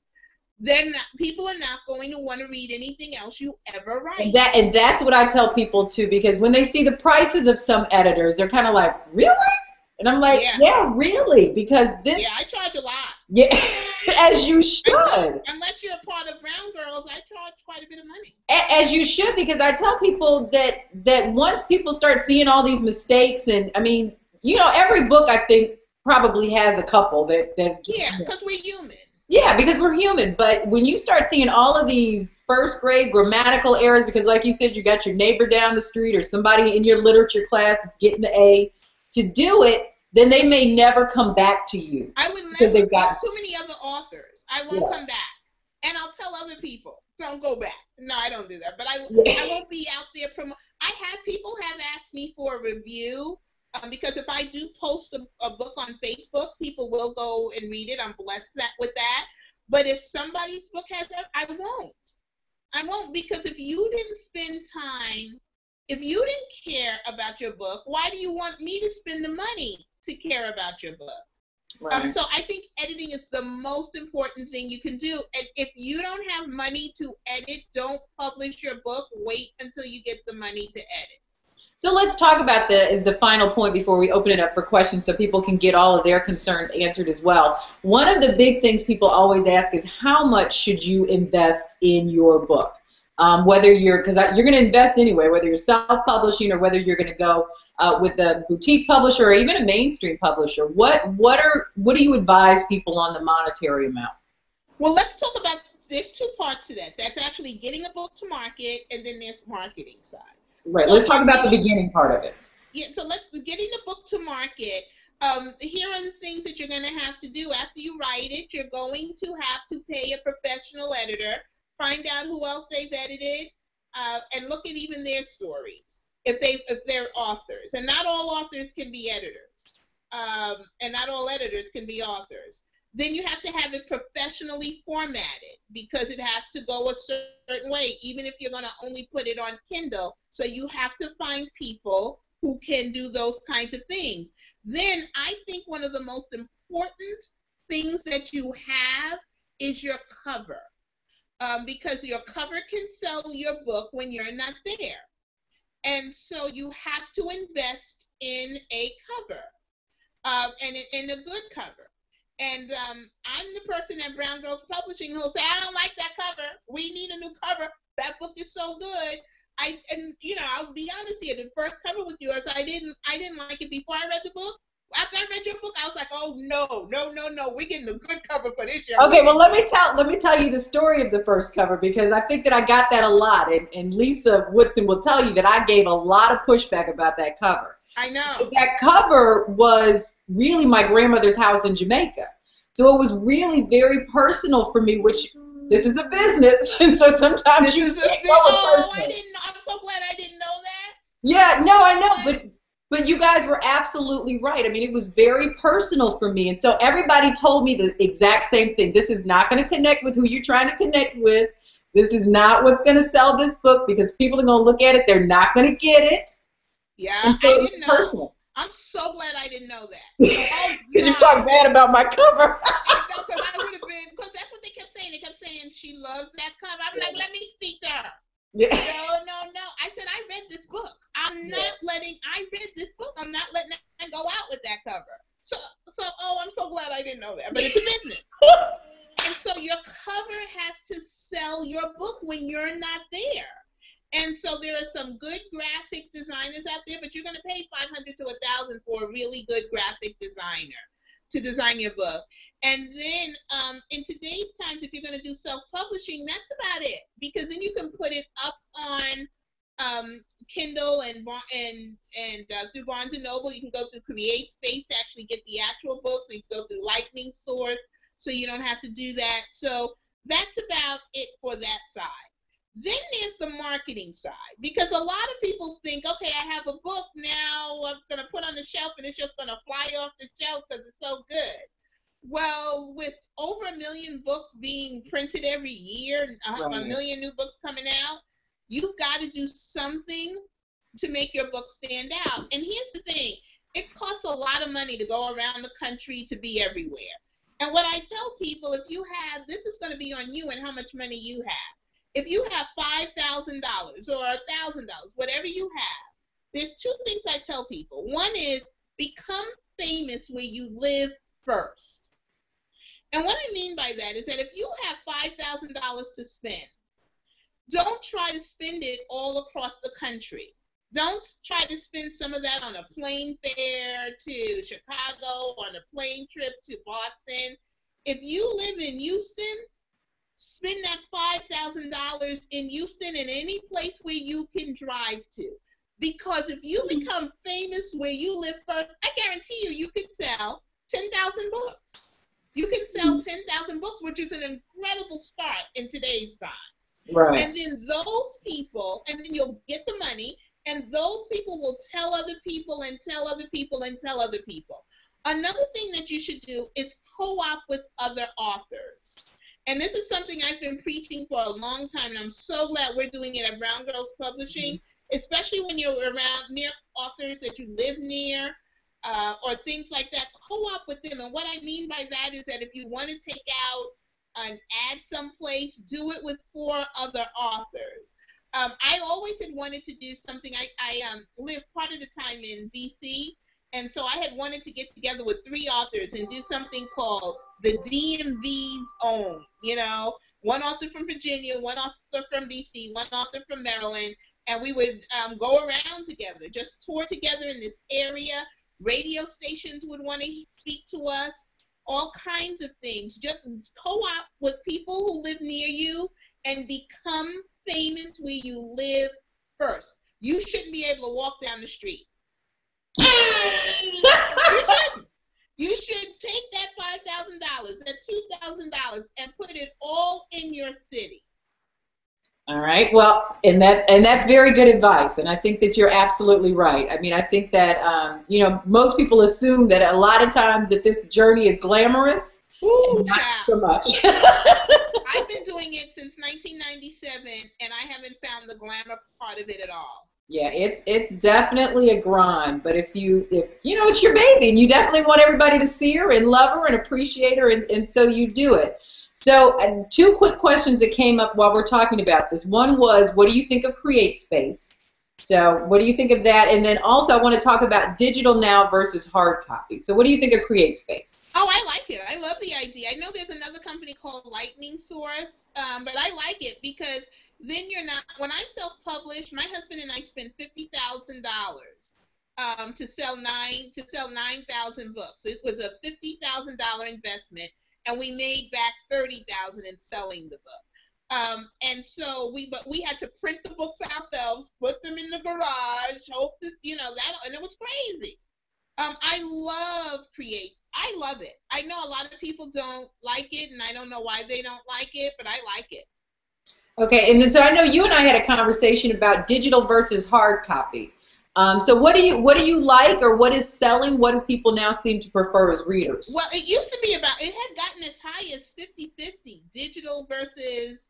then people are not going to want to read anything else you ever write. And that's what I tell people too, because when they see the prices of some editors, they're kind of like, really? And I'm like, yeah, really, because this. Yeah, I charge a lot. Yeah, as you should. Unless you're a part of Brown Girls, I charge quite a bit of money. As you should, because I tell people that once people start seeing all these mistakes, and I mean, every book I think probably has a couple that. Yeah, because we're human. Yeah, because we're human. But when you start seeing all of these first grade grammatical errors, because like you said, you got your neighbor down the street or somebody in your literature class that's getting the A to do it, then they may never come back to you. I would never. There's too many other authors. I won't come back. And I'll tell other people, don't go back. No, I don't do that. But I won't be out there people have asked me for a review. Because if I do post a book on Facebook, people will go and read it. I'm blessed with that. But if somebody's book has that, I won't. I won't, because if you didn't spend time, if you didn't care about your book, why do you want me to spend the money to care about your book? Right. So I think editing is the most important thing you can do. And if you don't have money to edit, don't publish your book. Wait until you get the money to edit. So let's talk about the final point before we open it up for questions so people can get all of their concerns answered as well. One of the big things people always ask is how much should you invest in your book? Whether because you're going to invest anyway, whether you're self-publishing or whether you're going to go with a boutique publisher or even a mainstream publisher. What do you advise people on the monetary amount? Well, let's talk about, there's 2 parts to that. That's actually getting a book to market, and then there's the marketing side. Right. So let's talk about the beginning part of it. Yeah, so let's getting the book to market. Here are the things that you're going to have to do after you write it. You're going to have to pay a professional editor, find out who else they've edited, and look at even their stories if they're authors. And not all authors can be editors, and not all editors can be authors. Then you have to have it professionally formatted because it has to go a certain way, even if you're going to only put it on Kindle. So you have to find people who can do those kinds of things. Then I think one of the most important things that you have is your cover, because your cover can sell your book when you're not there. And so you have to invest in a cover, and in a good cover. And I'm the person at Brown Girls Publishing who'll say, I don't like that cover. We need a new cover. That book is so good. I'll be honest here. The first cover with yours, I didn't like it before I read the book. After I read your book, I was like, oh no, we're getting a good cover for this year. Okay, well let me tell you the story of the first cover, because I think that I got that a lot, and Lisa Woodson will tell you that I gave a lot of pushback about that cover. I know. But that cover was really my grandmother's house in Jamaica, so it was really very personal for me. Which this is a business, and so sometimes you can't go with personal. I didn't know. I'm so glad I didn't know that. Yeah, no, I know, but you guys were absolutely right. I mean, it was very personal for me. And so everybody told me the exact same thing. This is not going to connect with who you're trying to connect with. This is not what's going to sell this book, because people are going to look at it. They're not going to get it. Yeah, so I didn't know. Personal. I'm so glad I didn't know that. Because you talk bad about my cover. No, because I would have been, because that's what they kept saying. They kept saying she loves that cover. I'm like, let me speak to her. Yeah. No. I said, I read this book. I read this book. I'm not letting that go out with that cover. So, I'm so glad I didn't know that. But it's a business. And so your cover has to sell your book when you're not there. And so there are some good graphic designers out there, but you're going to pay $500 to $1,000 for a really good graphic designer to design your book. And then in today's times, if you're going to do self-publishing, that's about it, because then you can put it up on Kindle and through Barnes and Noble. You can go through CreateSpace to actually get the actual books, and you can go through Lightning Source, so you don't have to do that. So that's about it for that side. Then there's the marketing side, because a lot of people think, okay, I have a book now, I'm going to put on the shelf and it's just going to fly off the shelves because it's so good. Well, with over 1 million books being printed every year, right, 1 million new books coming out, you've got to do something to make your book stand out. And here's the thing, it costs a lot of money to go around the country to be everywhere. And what I tell people, if you have, this is going to be on you and how much money you have. If you have $5,000 or $1,000, whatever you have, there's two things I tell people. One is become famous where you live first. And what I mean by that is that if you have $5,000 to spend, don't try to spend it all across the country. Don't try to spend some of that on a plane fare to Chicago, on a plane trip to Boston. If you live in Houston, spend that $5,000 in Houston and any place where you can drive to. Because if you become famous where you live first, I guarantee you could sell 10,000 books. You can sell 10,000 books, which is an incredible start in today's time. Right. And then those people, and then you'll get the money, and those people will tell other people and tell other people and tell other people. Another thing that you should do is co-op with other authors. And this is something I've been preaching for a long time, and I'm so glad we're doing it at Brown Girls Publishing, especially when you're around near authors that you live near, or things like that. Co-op with them. And what I mean by that is that if you want to take out an ad someplace, do it with 4 other authors. I always had wanted to do something. I lived part of the time in D.C., and so I had wanted to get together with 3 authors and do something called the DMV's own, one author from Virginia, one author from D.C., one author from Maryland, and we would go around together, just tour together in this area. Radio stations would want to speak to us, all kinds of things. Just co-op with people who live near you and become famous where you live first. You shouldn't be able to walk down the street and put it all in your city. All right. Well, and that's very good advice, and I think that you're absolutely right. I mean, I think that most people assume that a lot of times that this journey is glamorous, Ooh, and not child. so much. I've been doing it since 1997, and I haven't found the glamour part of it at all. Yeah, it's definitely a grind, but if it's your baby, and you definitely want everybody to see her and love her and appreciate her, and so you do it. So, two quick questions that came up while we're talking about this. One was, what do you think of Create Space? So, what do you think of that? And then also, I want to talk about digital now versus hard copy. So, what do you think of Create Space? Oh, I like it. I love the idea. I know there's another company called Lightning Source, but I like it because then you're not. When I self-published, my husband and I spent $50,000 to sell 9,000 books. It was a $50,000 investment, and we made back $30,000 in selling the book. And so we had to print the books ourselves, put them in the garage, hope this, and it was crazy. I love Create. I love it. I know a lot of people don't like it, and I don't know why they don't like it, but I like it. Okay, and then so I know you and I had a conversation about digital versus hard copy. So what do you like, or what is selling? What do people now seem to prefer as readers? Well, it used to be it had gotten as high as 50-50, digital versus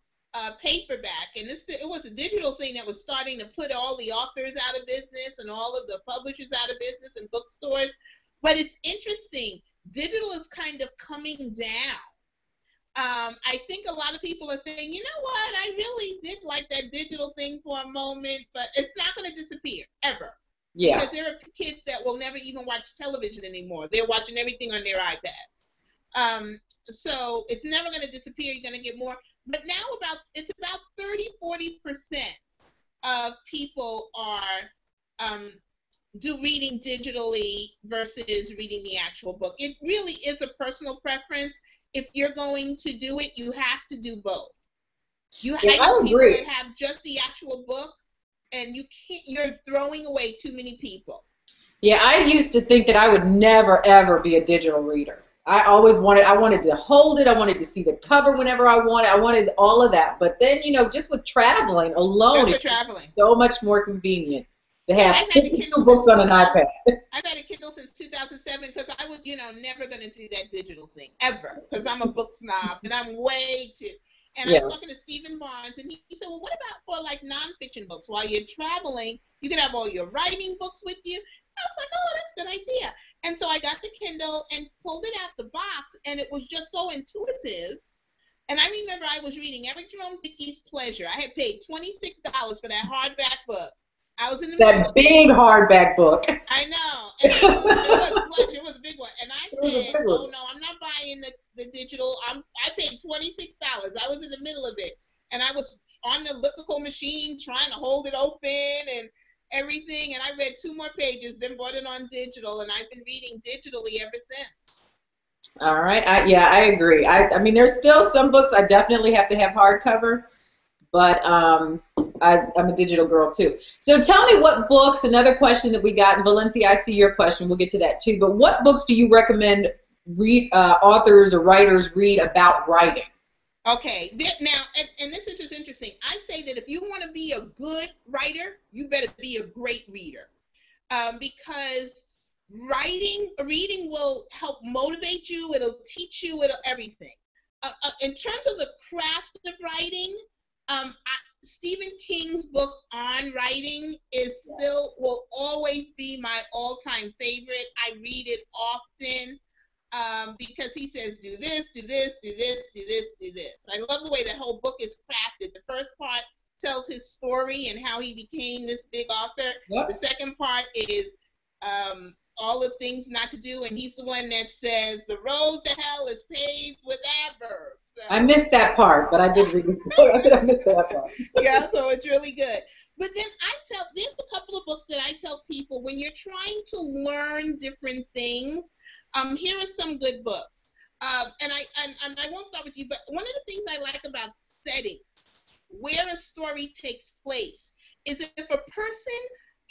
paperback, and it was a digital thing that was starting to put all the authors out of business and all of the publishers out of business and bookstores. But it's interesting. Digital is kind of coming down. I think a lot of people are saying, you know what, I really did like that digital thing for a moment, but it's not going to disappear, ever. Yeah. Because there are kids that will never even watch television anymore. They're watching everything on their iPads. So it's never going to disappear. You're going to get more. But now it's about 30-40% of people are reading digitally versus reading the actual book. It really is a personal preference. If you're going to do it, you have to do both. I know people that have just the actual book, and you're throwing away too many people. Yeah, I used to think that I would never, ever be a digital reader. I wanted to hold it. I wanted to see the cover whenever I wanted. I wanted all of that. But then, just with traveling alone, it's so much more convenient to have 52 books on an iPad. I've had a Kindle since 2007 because I was, never going to do that digital thing, ever, because I'm a book snob, and I'm way too. And I was talking to Stephen Barnes, and he said, well, what about for, like, nonfiction books? While you're traveling, you can have all your writing books with you. I was like, oh, that's a good idea. And so I got the Kindle and pulled it out the box, and it was just so intuitive. And I remember I was reading Eric Jerome Dickey's Pleasure. I had paid $26 for that hardback book. I was in the middle of big hardback book. I know. And it was Pleasure. It was a big one. And I said, oh, no, I'm not buying the digital. I paid $26. I was in the middle of it. And I was on the elliptical machine trying to hold it open and everything. And I read 2 more pages, then bought it on digital. And I've been reading digitally ever since. All right. I agree. I mean, there's still some books I definitely have to have hardcover. But I'm a digital girl, too. So tell me what books, another question that we got, and Valencia, I see your question. We'll get to that, too. But what books do you recommend authors or writers read about writing? Okay. Now, and this is just interesting. I say that if you want to be a good writer, you better be a great reader. Because reading will help motivate you. It'll teach you everything. In terms of the craft of writing, Stephen King's book on writing will always be my all-time favorite. I read it often because he says, do this, do this, do this, do this, do this. I love the way that whole book is crafted. The first part tells his story and how he became this big author. Yep. The second part is all the things not to do, and he's the one that says the road to hell is paved with adverbs. So, I missed that part, but I did read it. I said I missed that part. Yeah, so it's really good. But then there's a couple of books that I tell people when you're trying to learn different things. Here are some good books. And I won't start with you, but one of the things I like about settings, where a story takes place, is if a person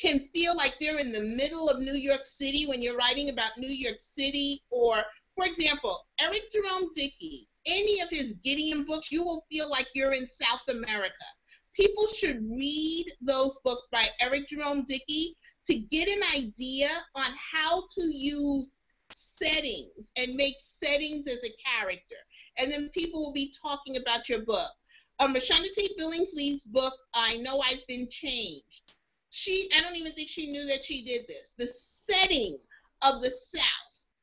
can feel like they're in the middle of New York City when you're writing about New York City. Or, for example, Eric Jerome Dickey any of his Gideon books, you will feel like you're in South America. People should read those books by Eric Jerome Dickey to get an idea on how to use settings and make settings as a character. And then people will be talking about your book. Rashonda Tate Billingsley's book, I Know I've Been Changed. I don't even think she knew that she did this. The setting of the South,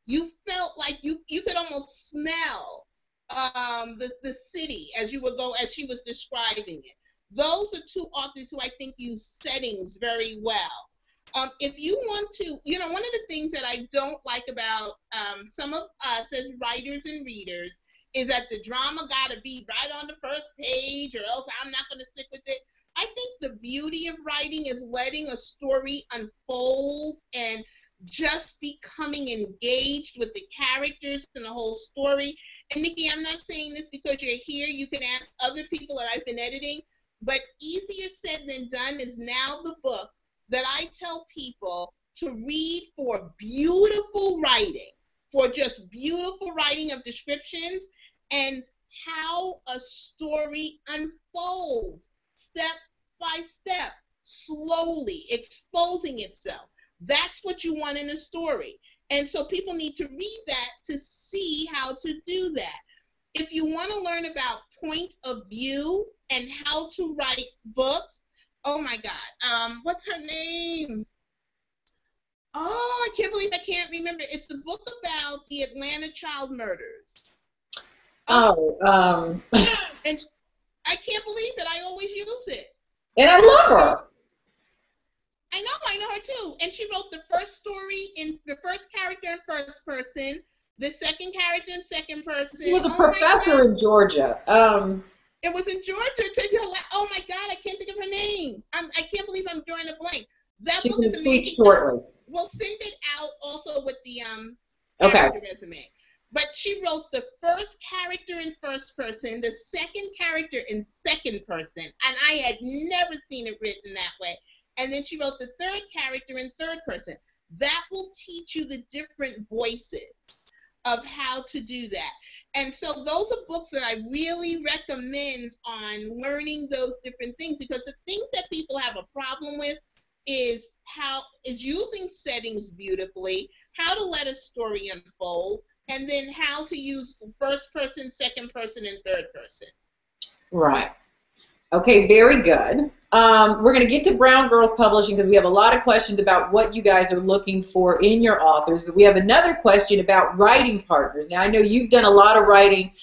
you felt like you could almost smell the city as she was describing it. Those are two authors who I think use settings very well. If you want to, one of the things that I don't like about some of us as writers and readers is that the drama got to be right on the first page, or else I'm not going to stick with it. I think the beauty of writing is letting a story unfold and just becoming engaged with the characters and the whole story. And Nikki, I'm not saying this because you're here. You can ask other people that I've been editing, but easier said than done is now the book that I tell people to read for beautiful writing, for just beautiful writing of descriptions and how a story unfolds step by step, slowly exposing itself. That's what you want in a story. And so people need to read that to see how to do that. If you want to learn about point of view and how to write books, oh my God, what's her name? Oh, I can't believe I can't remember. It's the book about the Atlanta child murders. And I can't believe it. I always use it. And I love her. I know her too. And she wrote the first story in the first character in first person, the second character in second person. She was a professor in Georgia. It was in Georgia. Oh my God, I can't think of her name. I can't believe I'm drawing a blank. That book is amazing. Shortly. We'll send it out also with the character resume. But she wrote the first character in first person, the second character in second person, and I had never seen it written that way. And then she wrote the third character in third person. That will teach you the different voices of how to do that. And so those are books that I really recommend on learning those different things, because the things that people have a problem with is using settings beautifully, how to let a story unfold, and then how to use first person, second person, and third person. Right. Okay, very good. We're going to get to Brown Girls Publishing because we have a lot of questions about what you guys are looking for in your authors, but we have another question about writing partners. Now, I know you've done a lot of writing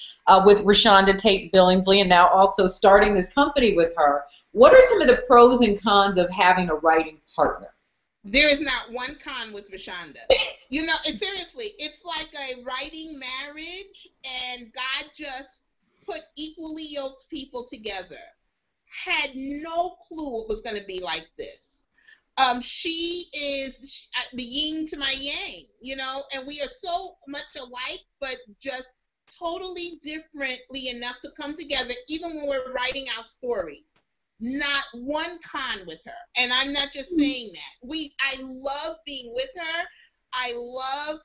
with Rashonda Tate Billingsley and now also starting this company with her. What are some of the pros and cons of having a writing partner? There is not one con with Rashonda. Seriously, it's like a writing marriage, and God just put equally yoked people together. Had no clue it was going to be like this. She is the yin to my yang, and we are so much alike, but just totally differently enough to come together, even when we're writing our stories. Not one con with her, and I'm not just saying that. I love being with her. I love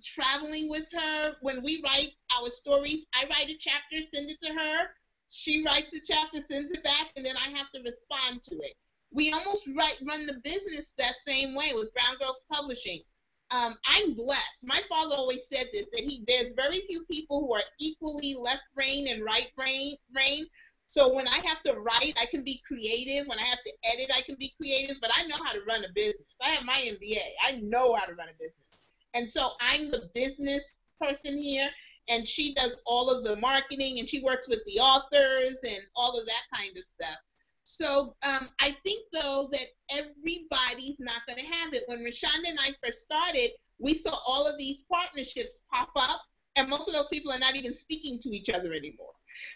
traveling with her. When we write our stories, I write a chapter, send it to her. She writes a chapter, sends it back, and then I have to respond to it. We almost run the business that same way with Brown Girls Publishing. I'm blessed. My father always said this, that there's very few people who are equally left brain and right brain. So when I have to write, I can be creative. When I have to edit, I can be creative. But I know how to run a business. I have my MBA. I know how to run a business. And so I'm the business person here, and she does all of the marketing, and she works with the authors and all of that kind of stuff. So I think, though, that everybody's not going to have it. When Rashonda and I first started, we saw all of these partnerships pop up, and most of those people are not even speaking to each other anymore.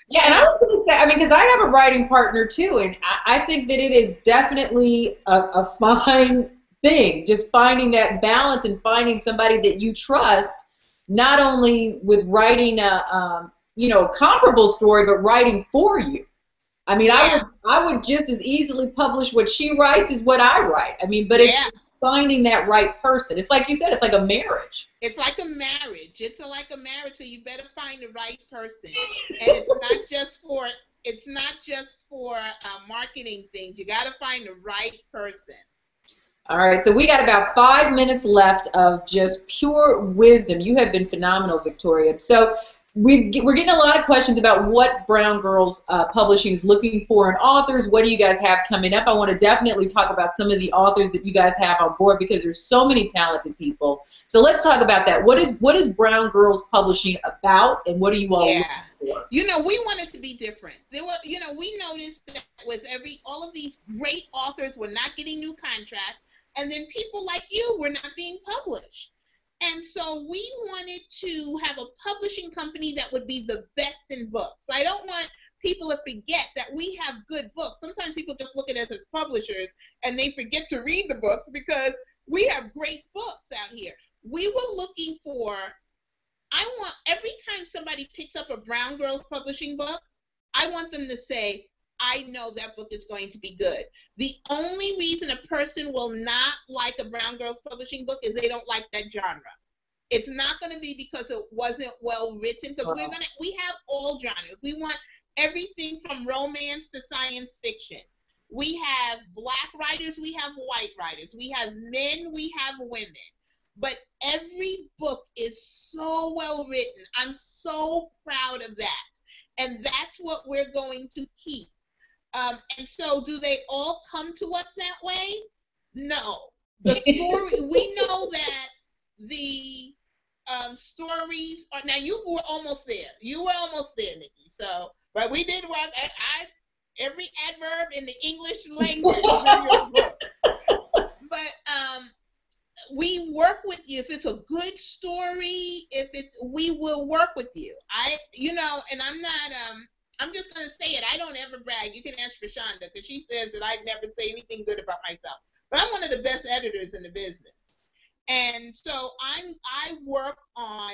Yeah, and I was going to say, because I have a writing partner too, and I think that it is definitely a fine thing, just finding that balance and finding somebody that you trust, not only with writing a comparable story, but writing for you. I mean, I would just as easily publish what she writes as what I write. I mean, but finding that right person. It's like you said, it's like a marriage. It's like a marriage. Like a marriage, so you better find the right person. And it's not just for marketing things. You got to find the right person. All right, so we got about 5 minutes left of just pure wisdom. You have been phenomenal, Victoria. So we're getting a lot of questions about what Brown Girls Publishing is looking for in authors. What do you guys have coming up? I want to definitely talk about some of the authors that you guys have on board because there's so many talented people. So let's talk about that. What is Brown Girls Publishing about, and what are you all looking for? You know, we wanted to be different. We noticed that with all of these great authors were not getting new contracts, and then people like you were not being published. And so we wanted to have a publishing company that would be the best in books. I don't want people to forget that we have good books. Sometimes people just look at us as publishers and they forget to read the books because we have great books out here. We were looking for, every time somebody picks up a Brown Girls Publishing book, I want them to say, I know that book is going to be good. The only reason a person will not like a Brown Girls Publishing book is they don't like that genre. It's not going to be because it wasn't well written, because we have all genres. We want everything from romance to science fiction. We have black writers, we have white writers, we have men, we have women. But every book is so well written. I'm so proud of that. And that's what we're going to keep. And so do they all come to us that way? No. The story, we know that the stories are, now you were almost there. You were almost there, Nikki. So, but we did work. Every adverb in the English language was in your book. But we work with you. If it's a good story, we will work with you. And I'm just going to say it. I don't ever brag. You can ask Rashonda, because she says that I never say anything good about myself. But I'm one of the best editors in the business. And so I work on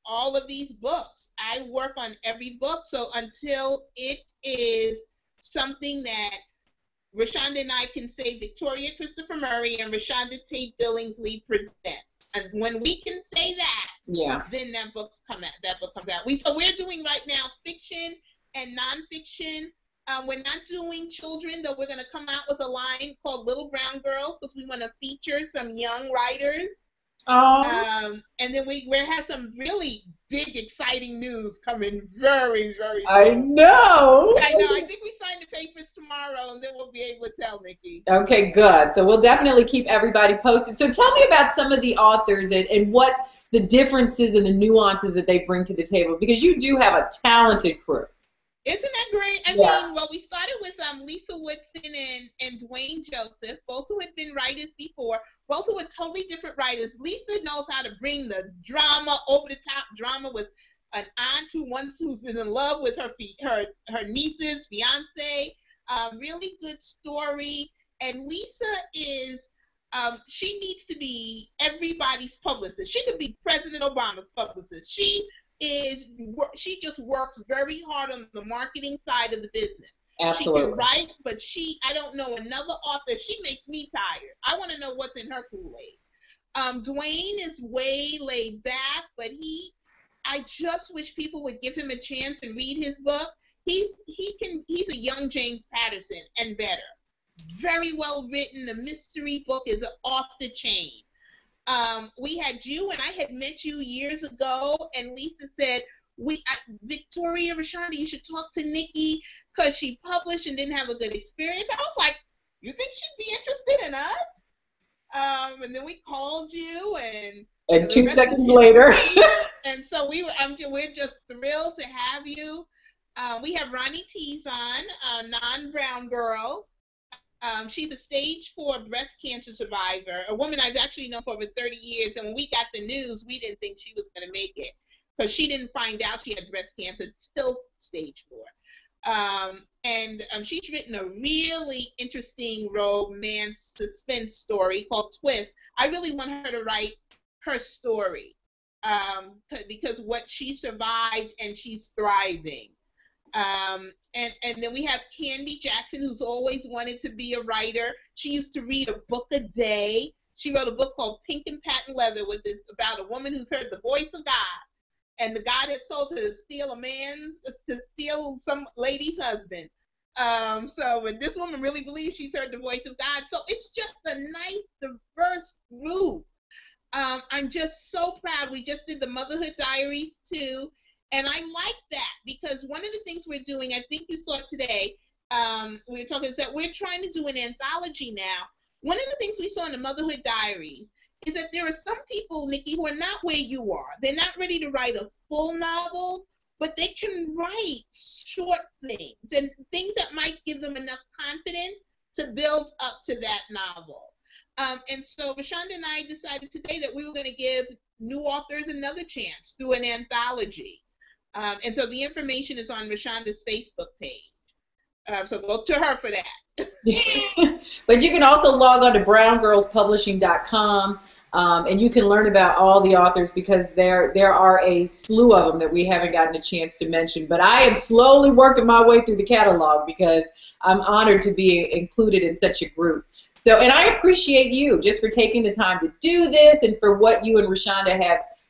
all of these books. I work on every book. So until it is something that Rashonda and I can say Victoria Christopher Murray and Rashonda Tate Billingsley presents. And when we can say that, then that book comes out. So we're doing right now fiction and nonfiction. We're not doing children, though we're going to come out with a line called Little Brown Girls because we want to feature some young writers. And then we're have some really big, exciting news coming very, very soon. I know. I think we sign the papers tomorrow, and then we'll be able to tell, Nikki. Okay, good. So we'll definitely keep everybody posted. So tell me about some of the authors and what the differences and the nuances that they bring to the table, because you do have a talented crew. Isn't that great? I mean, well, we started with Lisa Woodson and Dwayne Joseph, both who had been writers before, both who were totally different writers. Lisa knows how to bring the drama, over-the-top drama with an aunt who's in love with her niece's fiance. Really good story. And Lisa is, she needs to be everybody's publicist. She could be President Obama's publicist. She just works very hard on the marketing side of the business. Absolutely. She can write, but I don't know another author. She makes me tired. I want to know what's in her Kool-Aid. Dwayne is way laid back, but I just wish people would give him a chance and read his book. He's a young James Patterson and better. Very well written. The mystery book is off the chain. We had you, and I had met you years ago, and Lisa said, Victoria, Rashonda, you should talk to Nikki because she published and didn't have a good experience. I was like, you think she'd be interested in us? And then we called you, and 2 seconds later. And so we're just thrilled to have you. We have Ronnie Tees on, a non-brown girl. She's a stage 4 breast cancer survivor, a woman I've actually known for over 30 years. And when we got the news, we didn't think she was going to make it because she didn't find out she had breast cancer till stage 4. And she's written a really interesting romance suspense story called Twist. I really want her to write her story because what she survived and she's thriving. And then we have Candy Jackson, who's always wanted to be a writer. She used to read a book a day. She wrote a book called Pink and Patent Leather, about a woman who's heard the voice of God, and the God has told her to steal some lady's husband. But this woman really believes she's heard the voice of God. So it's just a nice, diverse group. I'm just so proud. We just did the Motherhood Diaries too. And I like that because one of the things we're doing, I think you saw today, we were talking, is that we're trying to do an anthology now. One of the things we saw in the Motherhood Diaries is that there are some people, Nikki, who are not where you are. They're not ready to write a full novel, but they can write short things and things that might give them enough confidence to build up to that novel. And so Rashonda and I decided today that we were going to give new authors another chance through an anthology. And so the information is on Rashonda's Facebook page. So go to her for that. But you can also log on to browngirlspublishing.com, and you can learn about all the authors because there are a slew of them that we haven't gotten a chance to mention. But I am slowly working my way through the catalog because I'm honored to be included in such a group. So, and I appreciate you just for taking the time to do this and for what you and Rashonda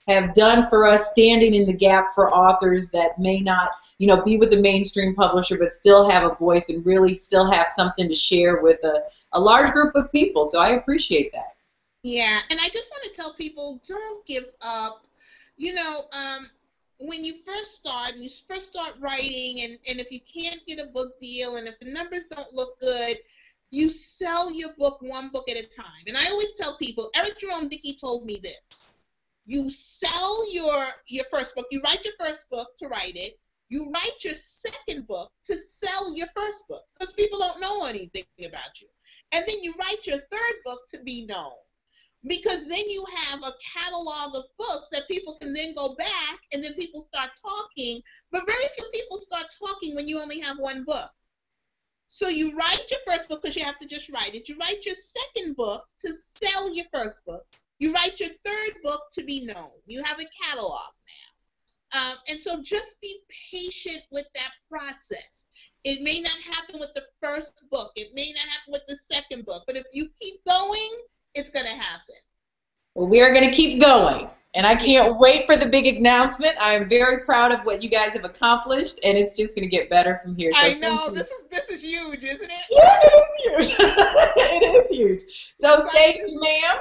have done for us, standing in the gap for authors that may not, be with a mainstream publisher but still have a voice and really still have something to share with a large group of people. So I appreciate that. Yeah, and I just want to tell people, don't give up. When you first start writing, and if you can't get a book deal and if the numbers don't look good, you sell your book one book at a time. And I always tell people, Eric Jerome Dickey told me this. You sell your first book. You write your first book to write it. You write your second book to sell your first book because people don't know anything about you. And then you write your third book to be known because then you have a catalog of books that people can then go back and then people start talking. But very few people start talking when you only have one book. So you write your first book because you have to just write it. You write your second book to sell your first book. You write your third book to be known. You have a catalog now. And so just be patient with that process. It may not happen with the first book. It may not happen with the second book. But if you keep going, it's going to happen. Well, we are going to keep going. And I can't wait for the big announcement. I am very proud of what you guys have accomplished, and it's just going to get better from here. So I know. This is huge, isn't it? Yeah, it is huge. It is huge. So thank you, ma'am.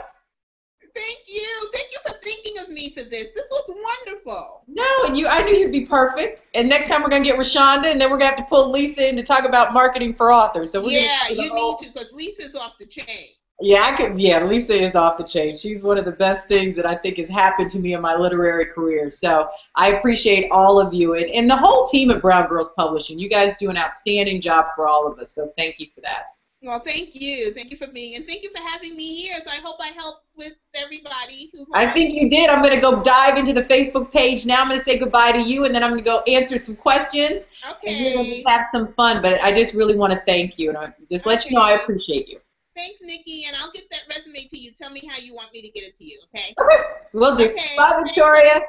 Thank you. Thank you for thinking of me for this. This was wonderful. No, and I knew you'd be perfect. And next time we're going to get Rashonda, and then we're going to have to pull Lisa in to talk about marketing for authors. So you need to, because Lisa's off the chain. Yeah, Lisa is off the chain. She's one of the best things that I think has happened to me in my literary career. So I appreciate all of you and the whole team at Brown Girls Publishing. You guys do an outstanding job for all of us. So thank you for that. Well, thank you. Thank you for being, and thank you for having me here. So I hope I helped with everybody who's I think you did. I'm going to go dive into the Facebook page now. I'm going to say goodbye to you, and then I'm going to go answer some questions. Okay. And we're going to just have some fun. But I just really want to thank you, and I just let you know I appreciate you. Thanks, Nikki, and I'll get that resume to you. Tell me how you want me to get it to you, okay? Okay, will do. Okay. Bye, Victoria.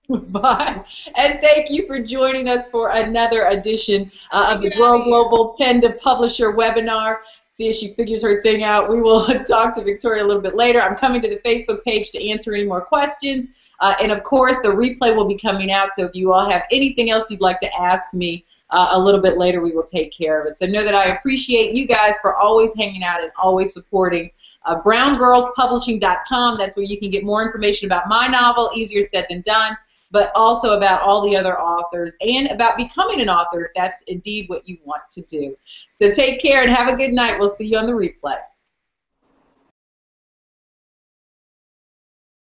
Bye. And thank you for joining us for another edition of the Grow Global Pen to Publisher webinar. See if she figures her thing out. We will talk to Victoria a little bit later. I'm coming to the Facebook page to answer any more questions. And, of course, the replay will be coming out. So if you all have anything else you'd like to ask me a little bit later, we will take care of it. So know that I appreciate you guys for always hanging out and always supporting browngirlspublishing.com. That's where you can get more information about my novel, Easier Said Than Done, but also about all the other authors and about becoming an author if that's indeed what you want to do. So take care and have a good night. We'll see you on the replay.